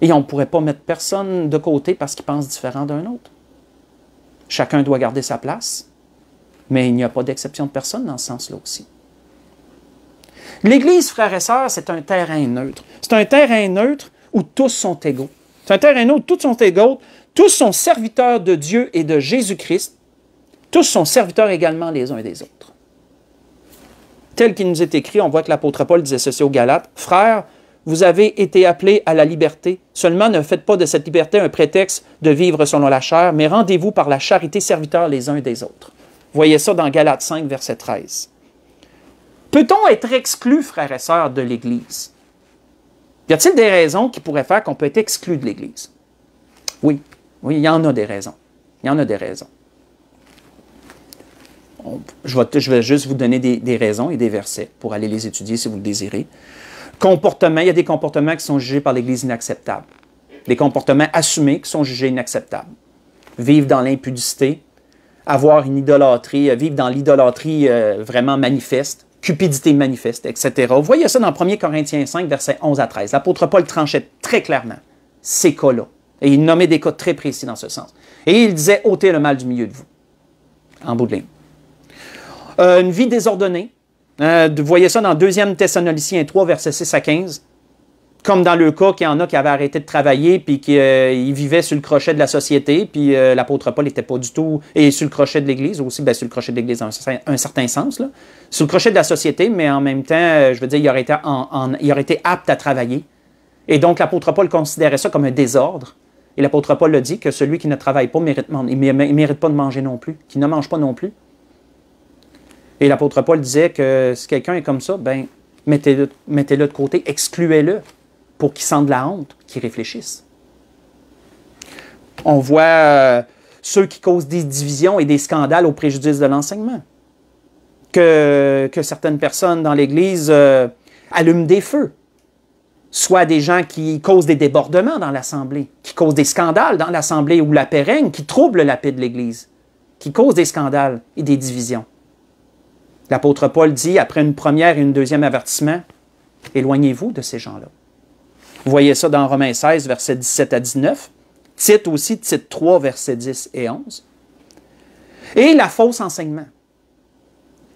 Et on ne pourrait pas mettre personne de côté parce qu'il pense différent d'un autre. Chacun doit garder sa place, mais il n'y a pas d'exception de personne dans ce sens-là aussi. L'Église, frères et sœurs, c'est un terrain neutre. C'est un terrain neutre où tous sont égaux. C'est un terrain neutre où tous sont égaux. Tous sont serviteurs de Dieu et de Jésus-Christ. Tous sont serviteurs également les uns des autres. Tel qu'il nous est écrit, on voit que l'apôtre Paul disait ceci aux Galates, « Frères, vous avez été appelés à la liberté. Seulement ne faites pas de cette liberté un prétexte de vivre selon la chair, mais rendez-vous par la charité serviteurs les uns des autres. » Voyez ça dans Galates 5, verset 13. Peut-on être exclu, frères et sœurs, de l'Église? Y a-t-il des raisons qui pourraient faire qu'on peut être exclu de l'Église? Oui, oui, il y en a des raisons. Il y en a des raisons. Je vais juste vous donner des raisons et des versets pour aller les étudier si vous le désirez. Comportement, il y a des comportements qui sont jugés par l'Église inacceptables. Des comportements assumés qui sont jugés inacceptables. Vivre dans l'impudicité, avoir une idolâtrie, vivre dans l'idolâtrie vraiment manifeste, cupidité manifeste, etc. Vous voyez ça dans 1 Corinthiens 5, versets 11 à 13. L'apôtre Paul tranchait très clairement ces cas-là. Et il nommait des cas très précis dans ce sens. Et il disait, ôtez le mal du milieu de vous. En bout de ligne. Une vie désordonnée. Vous voyez ça dans 2 Thessaloniciens 3, versets 6 à 15. Comme dans le cas qu'il y en a qui avaient arrêté de travailler puis qui vivaient sur le crochet de la société, puis l'apôtre Paul n'était pas du tout... Et sur le crochet de l'Église aussi, bien sur le crochet de l'Église dans un certain sens, là. Sur le crochet de la société, mais en même temps, je veux dire, il aurait été apte à travailler. Et donc, l'apôtre Paul considérait ça comme un désordre. Et l'apôtre Paul a dit que celui qui ne travaille pas il mérite pas de manger non plus, qui ne mange pas non plus. Et l'apôtre Paul disait que si quelqu'un est comme ça, ben mettez-le de côté, excluez-le pour qu'il sente de la honte, qu'il réfléchisse. On voit ceux qui causent des divisions et des scandales au préjudice de l'enseignement. Que certaines personnes dans l'Église allument des feux. Soit des gens qui causent des débordements dans l'Assemblée, qui causent des scandales dans l'Assemblée ou la paix règne, qui troublent la paix de l'Église, qui causent des scandales et des divisions. L'apôtre Paul dit, après une première et une deuxième avertissement, éloignez-vous de ces gens-là. Vous voyez ça dans Romains 16, versets 17 à 19. Tite aussi, Tite 3, versets 10 et 11. Et la fausse enseignement.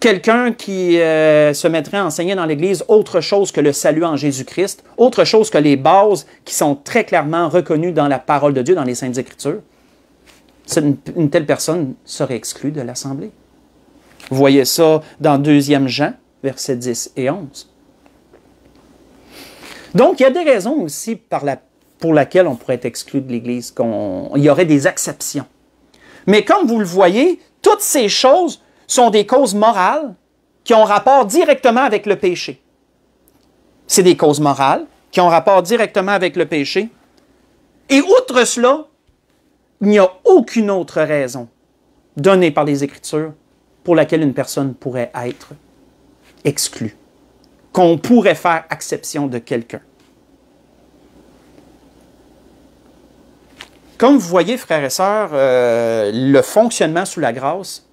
Quelqu'un qui se mettrait à enseigner dans l'Église autre chose que le salut en Jésus-Christ, autre chose que les bases qui sont très clairement reconnues dans la parole de Dieu, dans les Saintes Écritures, une telle personne serait exclue de l'Assemblée. Vous voyez ça dans 2 Jean, versets 10 et 11. Donc, il y a des raisons aussi pour lesquelles on pourrait être exclu de l'Église, il y aurait des exceptions. Mais comme vous le voyez, toutes ces choses sont des causes morales qui ont rapport directement avec le péché. C'est des causes morales qui ont rapport directement avec le péché. Et outre cela, il n'y a aucune autre raison donnée par les Écritures pour laquelle une personne pourrait être exclue, qu'on pourrait faire exception de quelqu'un. Comme vous voyez, frères et sœurs, le fonctionnement sous la grâce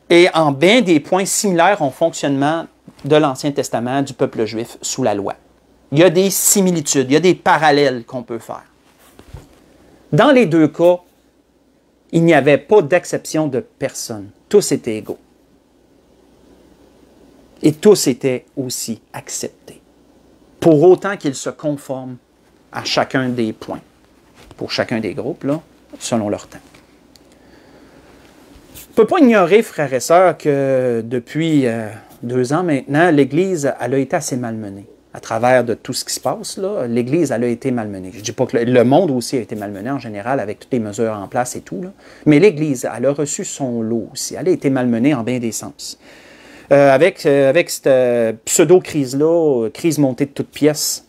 est en bien des points similaires au fonctionnement de l'Ancien Testament du peuple juif sous la loi. Il y a des similitudes, il y a des parallèles qu'on peut faire. Dans les deux cas, il n'y avait pas d'exception de personne. Tous étaient égaux. Et tous étaient aussi acceptés, pour autant qu'ils se conforment à chacun des points, pour chacun des groupes, là, selon leur temps. On ne peut pas ignorer, frères et sœurs, que depuis 2 ans maintenant, l'Église elle a été assez malmenée. À travers de tout ce qui se passe, l'Église elle a été malmenée. Je ne dis pas que le monde aussi a été malmené en général avec toutes les mesures en place et tout, là, mais l'Église elle a reçu son lot aussi. Elle a été malmenée en bien des sens. Avec cette pseudo-crise-là, crise montée de toutes pièces,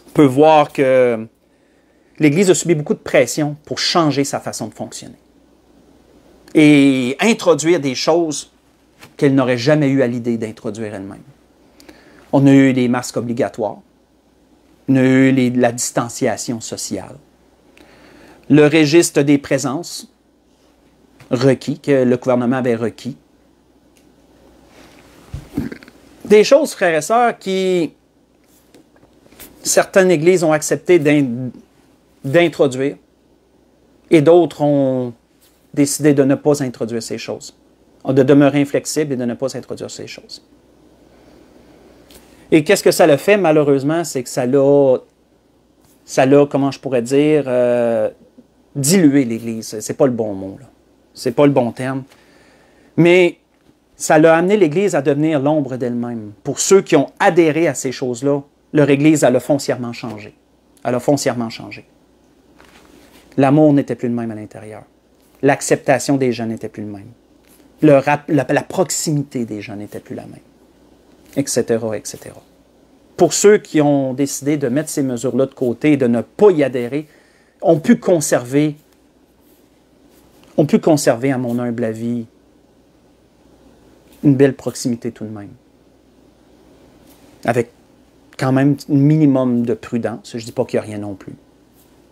on peut voir que l'Église a subi beaucoup de pression pour changer sa façon de fonctionner et introduire des choses qu'elle n'aurait jamais eu à l'idée d'introduire elle-même. On a eu les masques obligatoires, on a eu la distanciation sociale, le registre des présences requis, que le gouvernement avait requis. Des choses, frères et sœurs, qui certaines églises ont accepté d'introduire et d'autres ont décidé de ne pas introduire ces choses, de demeurer inflexibles et de ne pas introduire ces choses. Et qu'est-ce que ça l'a fait, malheureusement, c'est que ça l'a, comment je pourrais dire, dilué l'Église. C'est pas le bon mot, là. C'est pas le bon terme. Mais ça l'a amené l'Église à devenir l'ombre d'elle-même. Pour ceux qui ont adhéré à ces choses-là, leur Église, elle a foncièrement changé. Elle a foncièrement changé. L'amour n'était plus le même à l'intérieur. L'acceptation des gens n'était plus le même. La proximité des gens n'était plus la même. Etc., etc. Pour ceux qui ont décidé de mettre ces mesures-là de côté et de ne pas y adhérer, ont pu conserver, à mon humble avis, une belle proximité tout de même. Avec quand même un minimum de prudence. Je ne dis pas qu'il n'y a rien non plus.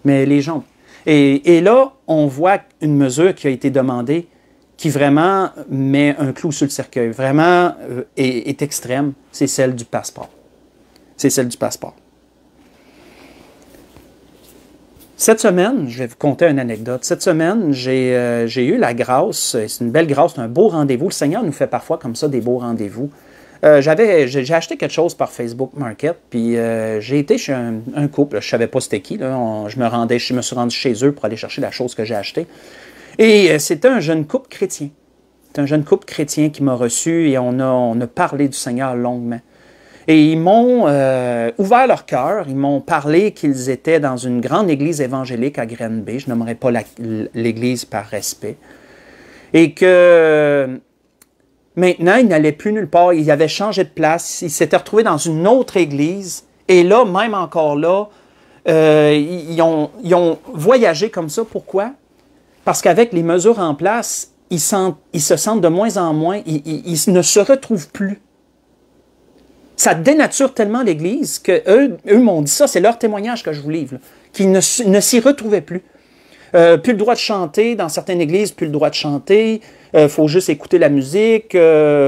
Mais les gens... Et là, on voit une mesure qui a été demandée qui vraiment met un clou sur le cercueil, vraiment est extrême, c'est celle du passeport. C'est celle du passeport. Cette semaine, je vais vous conter une anecdote. Cette semaine, j'ai eu la grâce, c'est une belle grâce, c'est un beau rendez-vous. Le Seigneur nous fait parfois comme ça des beaux rendez-vous. J'ai acheté quelque chose par Facebook Market, puis j'ai été chez un couple, je ne savais pas c'était qui, là, je me suis rendu chez eux pour aller chercher la chose que j'ai achetée. Et c'était un jeune couple chrétien. C'est un jeune couple chrétien qui m'a reçu et on a parlé du Seigneur longuement. Et ils m'ont ouvert leur cœur, ils m'ont parlé qu'ils étaient dans une grande église évangélique à Granby, je nommerai pas l'église par respect, et que maintenant, ils n'allaient plus nulle part, ils avaient changé de place, ils s'étaient retrouvés dans une autre église, et là, même encore là, ils ont voyagé comme ça. Pourquoi? Parce qu'avec les mesures en place, ils se sentent de moins en moins, ils ne se retrouvent plus. Ça dénature tellement l'Église qu'eux m'ont dit ça, c'est leur témoignage que je vous livre, qu'ils ne s'y retrouvaient plus. Plus le droit de chanter, dans certaines églises, plus le droit de chanter, faut juste écouter la musique,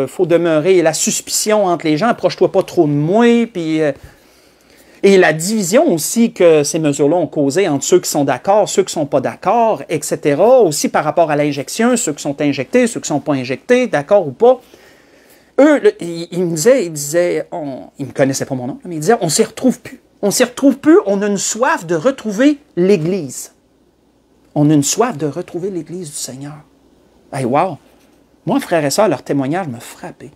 faut demeurer, la suspicion entre les gens, approche-toi pas trop de moi, puis... Et la division aussi que ces mesures-là ont causé entre ceux qui sont d'accord, ceux qui ne sont pas d'accord, etc. Aussi par rapport à l'injection, ceux qui sont injectés, ceux qui ne sont pas injectés, d'accord ou pas. Eux, ils me disaient, ils ne me connaissaient pas mon nom, mais ils disaient, on ne s'y retrouve plus. On ne s'y retrouve plus, on a une soif de retrouver l'Église. On a une soif de retrouver l'Église du Seigneur. Hey, wow! Moi, frères et sœurs, leur témoignage me frappait.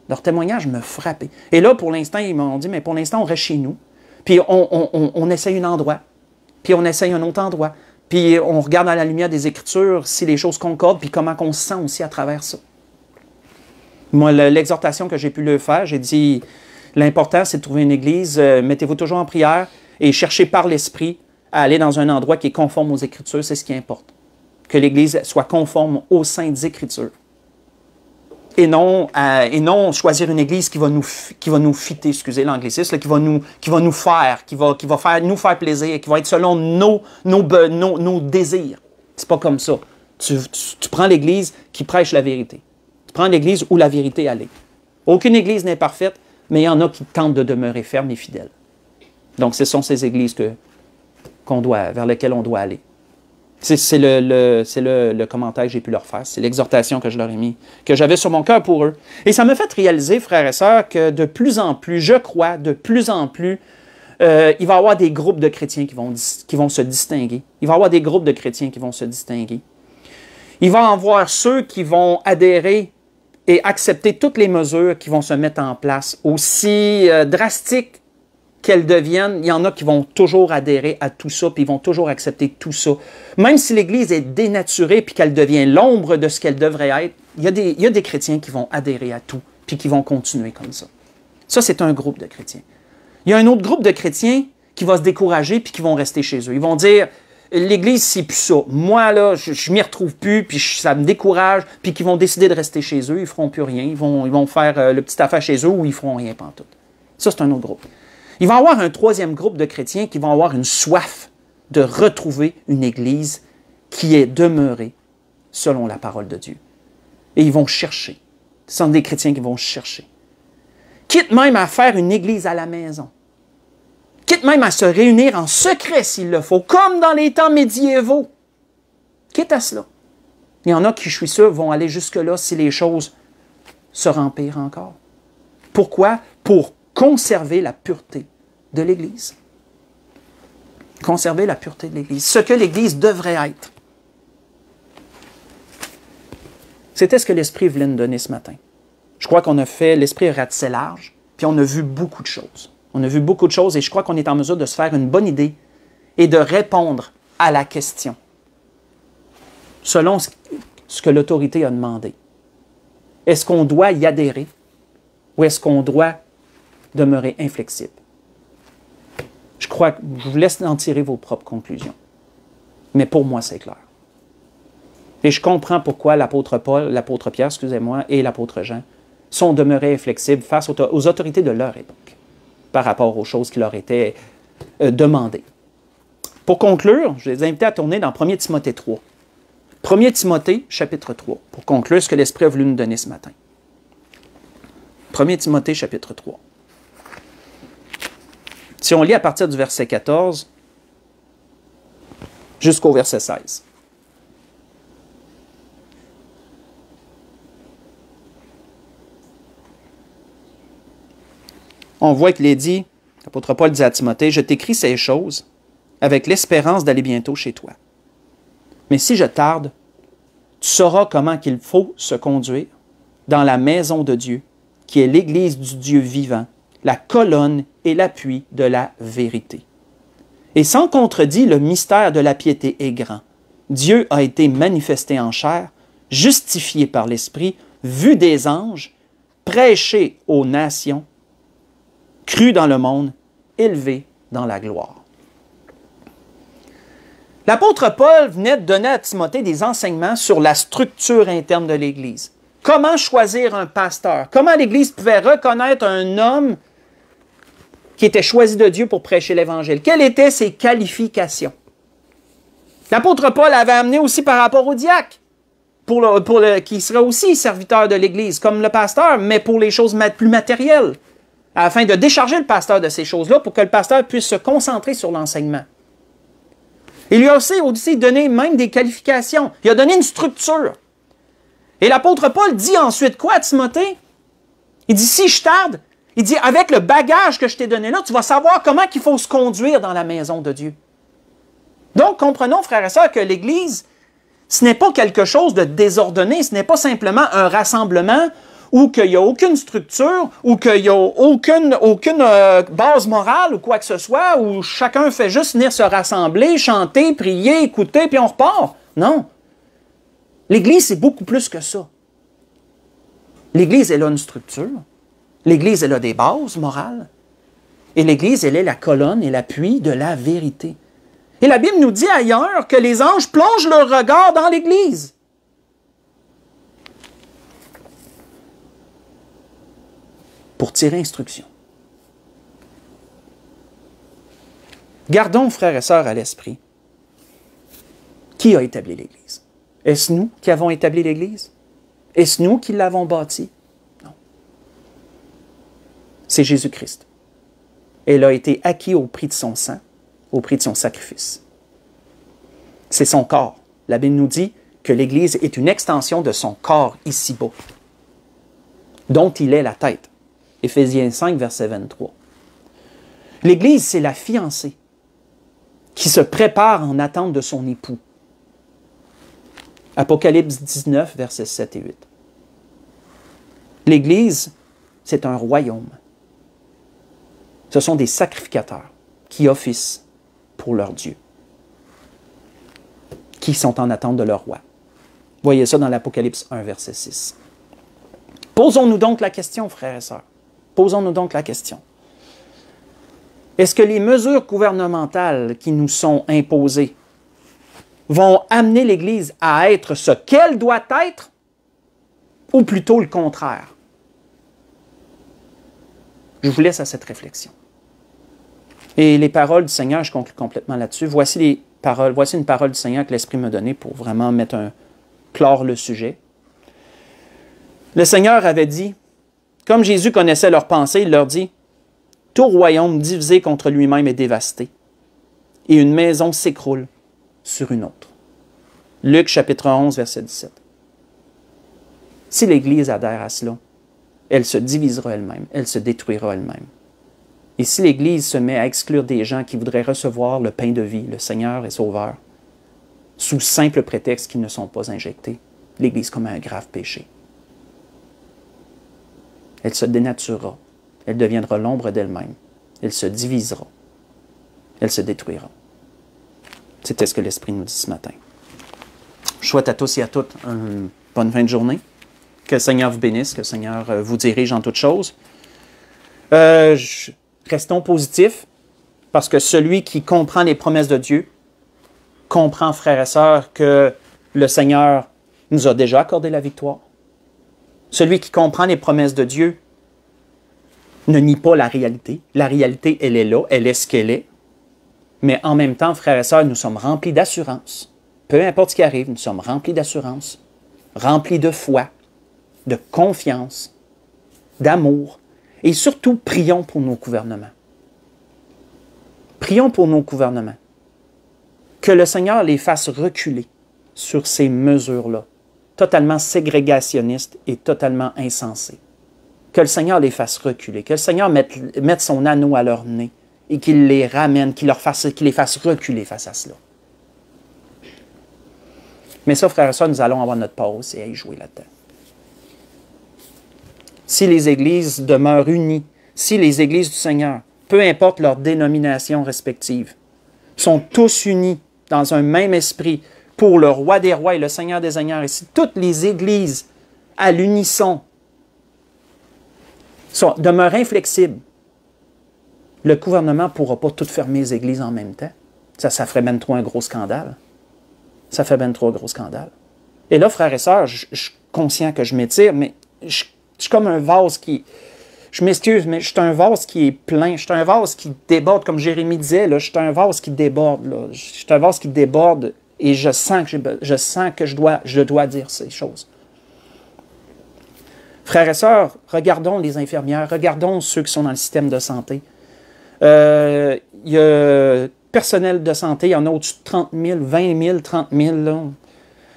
Leur témoignage me frappait. Et là, pour l'instant, ils m'ont dit, mais pour l'instant, on reste chez nous. Puis on essaye un endroit, puis on essaye un autre endroit, puis on regarde à la lumière des Écritures si les choses concordent, puis comment on se sent aussi à travers ça. Moi, l'exhortation que j'ai pu leur faire, j'ai dit, l'important, c'est de trouver une église, mettez-vous toujours en prière et cherchez par l'Esprit à aller dans un endroit qui est conforme aux Écritures, c'est ce qui importe. Que l'église soit conforme aux saintes Écritures. Et non choisir une église qui va nous fitter, excusez l'anglicisme, qui va nous faire nous faire plaisir, qui va être selon nos désirs. C'est pas comme ça. Tu prends l'église qui prêche la vérité. Tu prends l'église où la vérité est. Aucune église n'est parfaite, mais il y en a qui tentent de demeurer fermes et fidèles. Donc, ce sont ces églises vers lesquelles on doit aller. C'est le commentaire que j'ai pu leur faire. C'est l'exhortation que je leur ai mis, que j'avais sur mon cœur pour eux. Et ça m'a fait réaliser, frères et sœurs, que de plus en plus, je crois, il va y avoir des groupes de chrétiens qui vont se distinguer. Il va y avoir des groupes de chrétiens qui vont se distinguer. Il va y avoir ceux qui vont adhérer et accepter toutes les mesures qui vont se mettre en place, aussi drastiques qu'elles deviennent, il y en a qui vont toujours adhérer à tout ça, puis ils vont toujours accepter tout ça. Même si l'Église est dénaturée, puis qu'elle devient l'ombre de ce qu'elle devrait être, il y a des chrétiens qui vont adhérer à tout, puis qui vont continuer comme ça. Ça, c'est un groupe de chrétiens. Il y a un autre groupe de chrétiens qui va se décourager, puis qui vont rester chez eux. Ils vont dire, l'Église, c'est plus ça. Moi, là, je m'y retrouve plus, puis ça me décourage, puis qui vont décider de rester chez eux, ils feront plus rien, ils vont faire le petit affaire chez eux, ou ils feront rien pantoute. Ça, c'est un autre groupe. Il va y avoir un troisième groupe de chrétiens qui vont avoir une soif de retrouver une Église qui est demeurée selon la parole de Dieu. Et ils vont chercher. Ce sont des chrétiens qui vont chercher. Quitte même à faire une Église à la maison. quitte même à se réunir en secret s'il le faut, comme dans les temps médiévaux. Quitte à cela. Il y en a qui, je suis sûr, vont aller jusque-là si les choses se empirent encore. Pourquoi? Pour conserver la pureté de l'Église. Conserver la pureté de l'Église. Ce que l'Église devrait être. C'était ce que l'Esprit voulait nous donner ce matin. Je crois qu'on a fait, l'Esprit a ratissé large, puis on a vu beaucoup de choses. On a vu beaucoup de choses et je crois qu'on est en mesure de se faire une bonne idée et de répondre à la question selon ce que l'autorité a demandé. Est-ce qu'on doit y adhérer ou est-ce qu'on doit demeurer inflexible? Je crois que je vous laisse en tirer vos propres conclusions. Mais pour moi, c'est clair. Et je comprends pourquoi l'apôtre Paul, l'apôtre Pierre, excusez-moi, et l'apôtre Jean sont demeurés inflexibles face aux autorités de leur époque par rapport aux choses qui leur étaient demandées. Pour conclure, je vais les inviter à tourner dans 1 Timothée 3. 1 Timothée, chapitre 3, pour conclure ce que l'Esprit a voulu nous donner ce matin. 1 Timothée, chapitre 3. Si on lit à partir du verset 14 jusqu'au verset 16. On voit qu'il est dit, l'apôtre Paul dit à Timothée, « Je t'écris ces choses avec l'espérance d'aller bientôt chez toi. Mais si je tarde, tu sauras comment qu'il faut se conduire dans la maison de Dieu, qui est l'Église du Dieu vivant, la colonne et l'appui de la vérité. Et sans contredit, le mystère de la piété est grand. Dieu a été manifesté en chair, justifié par l'Esprit, vu des anges, prêché aux nations, cru dans le monde, élevé dans la gloire. » L'apôtre Paul venait de donner à Timothée des enseignements sur la structure interne de l'Église. Comment choisir un pasteur? Comment l'Église pouvait reconnaître un homme qui était choisi de Dieu pour prêcher l'Évangile? Quelles étaient ses qualifications? L'apôtre Paul avait amené aussi par rapport au diacre, qui serait aussi serviteur de l'Église, comme le pasteur, mais pour les choses plus matérielles, afin de décharger le pasteur de ces choses-là pour que le pasteur puisse se concentrer sur l'enseignement. Il lui a aussi donné même des qualifications. Il a donné une structure. Et l'apôtre Paul dit ensuite quoi à Timothée? Il dit, si je tarde, il dit, avec le bagage que je t'ai donné là, tu vas savoir comment il faut se conduire dans la maison de Dieu. Donc, comprenons, frères et sœurs, que l'Église, ce n'est pas quelque chose de désordonné, ce n'est pas simplement un rassemblement où qu'il n'y a aucune structure, où qu'il n'y a aucune base morale ou quoi que ce soit, où chacun fait juste venir se rassembler, chanter, prier, écouter, puis on repart. Non. L'Église, c'est beaucoup plus que ça. L'Église, elle a une structure. L'Église, elle a des bases morales. Et l'Église, elle est la colonne et l'appui de la vérité. Et la Bible nous dit ailleurs que les anges plongent leur regard dans l'Église. Pour tirer instruction. Gardons, frères et sœurs, à l'esprit, qui a établi l'Église? Est-ce nous qui avons établi l'Église? Est-ce nous qui l'avons bâtie? Non. C'est Jésus-Christ. Elle a été acquise au prix de son sang, au prix de son sacrifice. C'est son corps. La Bible nous dit que l'Église est une extension de son corps ici-bas, dont il est la tête. Éphésiens 5, verset 23. L'Église, c'est la fiancée qui se prépare en attente de son époux. Apocalypse 19, versets 7 et 8. L'Église, c'est un royaume. Ce sont des sacrificateurs qui officent pour leur Dieu, qui sont en attente de leur roi. Voyez ça dans l'Apocalypse 1, verset 6. Posons-nous donc la question, frères et sœurs. Posons-nous donc la question. Est-ce que les mesures gouvernementales qui nous sont imposées vont amener l'Église à être ce qu'elle doit être ou plutôt le contraire? Je vous laisse à cette réflexion. Et les paroles du Seigneur, je conclue complètement là-dessus. Voici une parole du Seigneur que l'Esprit m'a donnée pour vraiment clore le sujet. Le Seigneur avait dit, comme Jésus connaissait leurs pensées, il leur dit, Tout royaume divisé contre lui-même est dévasté, et une maison s'écroule sur une autre. Luc chapitre 11, verset 17. Si l'Église adhère à cela, elle se divisera elle-même, elle se détruira elle-même. Et si l'Église se met à exclure des gens qui voudraient recevoir le pain de vie, le Seigneur et Sauveur, sous simple prétexte qu'ils ne sont pas injectés, l'Église commet un grave péché. Elle se dénaturera, elle deviendra l'ombre d'elle-même, elle se divisera, elle se détruira. C'était ce que l'Esprit nous dit ce matin. Je souhaite à tous et à toutes une bonne fin de journée. Que le Seigneur vous bénisse, que le Seigneur vous dirige en toutes choses. Restons positifs, parce que celui qui comprend les promesses de Dieu comprend, frères et sœurs, que le Seigneur nous a déjà accordé la victoire. Celui qui comprend les promesses de Dieu ne nie pas la réalité. La réalité, elle est là, elle est ce qu'elle est. Mais en même temps, frères et sœurs, nous sommes remplis d'assurance. Peu importe ce qui arrive, nous sommes remplis d'assurance, remplis de foi, de confiance, d'amour. Et surtout, prions pour nos gouvernements. Prions pour nos gouvernements. Que le Seigneur les fasse reculer sur ces mesures-là, totalement ségrégationnistes et totalement insensées. Que le Seigneur les fasse reculer, que le Seigneur mette son anneau à leur nez et qu'il les ramène, qu'il les fasse reculer face à cela. Mais ça, frères et sœurs, nous allons avoir notre part aussi à y jouer là-dedans. Si les églises demeurent unies, si les églises du Seigneur, peu importe leur dénomination respective, sont tous unis dans un même esprit pour le roi des rois et le Seigneur des seigneurs, et si toutes les églises à l'unisson demeurent inflexibles, le gouvernement ne pourra pas tout fermer les églises en même temps. Ça ferait bien trop un gros scandale. Ça fait bien trop un gros scandale. Et là, frères et sœurs, je suis conscient que je m'étire, mais je suis comme un vase qui... Je m'excuse, mais je suis un vase qui est plein. Je suis un vase qui déborde, comme Jérémie disait. Là, je suis un vase qui déborde. Là. Je suis un vase qui déborde et je sens que je dois dire ces choses. Frères et sœurs, regardons les infirmières, regardons ceux qui sont dans le système de santé. Il y a personnel de santé, il y en a au-dessus de 30 000, 20 000, 30 000, là,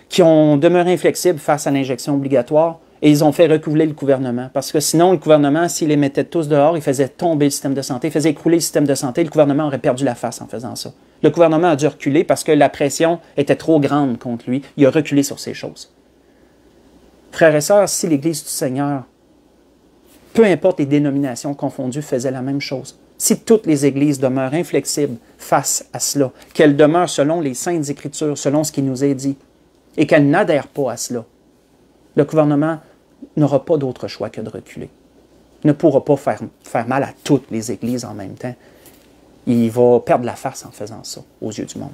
qui ont demeuré inflexibles face à l'injection obligatoire. Et ils ont fait reculer le gouvernement. Parce que sinon, le gouvernement, s'il les mettait tous dehors, il faisait tomber le système de santé, il faisait écrouler le système de santé, le gouvernement aurait perdu la face en faisant ça. Le gouvernement a dû reculer parce que la pression était trop grande contre lui. Il a reculé sur ces choses. Frères et sœurs, si l'Église du Seigneur, peu importe les dénominations confondues, faisait la même chose, si toutes les Églises demeurent inflexibles face à cela, qu'elles demeurent selon les Saintes Écritures, selon ce qui nous est dit, et qu'elles n'adhèrent pas à cela, le gouvernement n'aura pas d'autre choix que de reculer. Il ne pourra pas faire mal à toutes les églises en même temps. Il va perdre la face en faisant ça aux yeux du monde.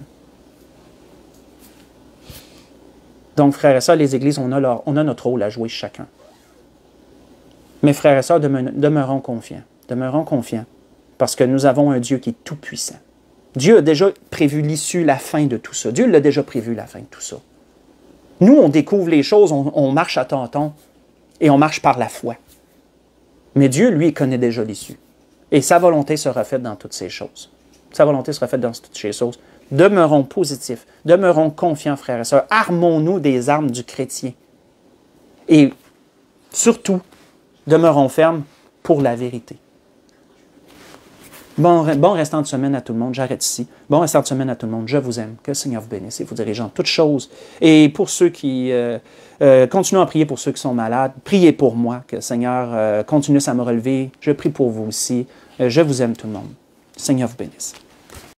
Donc, frères et sœurs, les églises, on a notre rôle à jouer chacun. Mais frères et sœurs, demeurons confiants. Demeurons confiants parce que nous avons un Dieu qui est tout-puissant. Dieu a déjà prévu l'issue, la fin de tout ça. Dieu l'a déjà prévu, la fin de tout ça. Nous, on découvre les choses, on marche à tâtons et on marche par la foi. Mais Dieu, lui, connaît déjà l'issue. Et sa volonté sera faite dans toutes ces choses. Sa volonté sera faite dans toutes ces choses. Demeurons positifs, demeurons confiants, frères et sœurs. Armons-nous des armes du chrétien. Et surtout, demeurons fermes pour la vérité. Bon restant de semaine à tout le monde. J'arrête ici. Bon restant de semaine à tout le monde. Je vous aime. Que le Seigneur vous bénisse et vous dirige en toutes choses. Et pour ceux qui... continuez à prier pour ceux qui sont malades. Priez pour moi. Que le Seigneur continue à me relever. Je prie pour vous aussi. Je vous aime tout le monde. Que le Seigneur vous bénisse.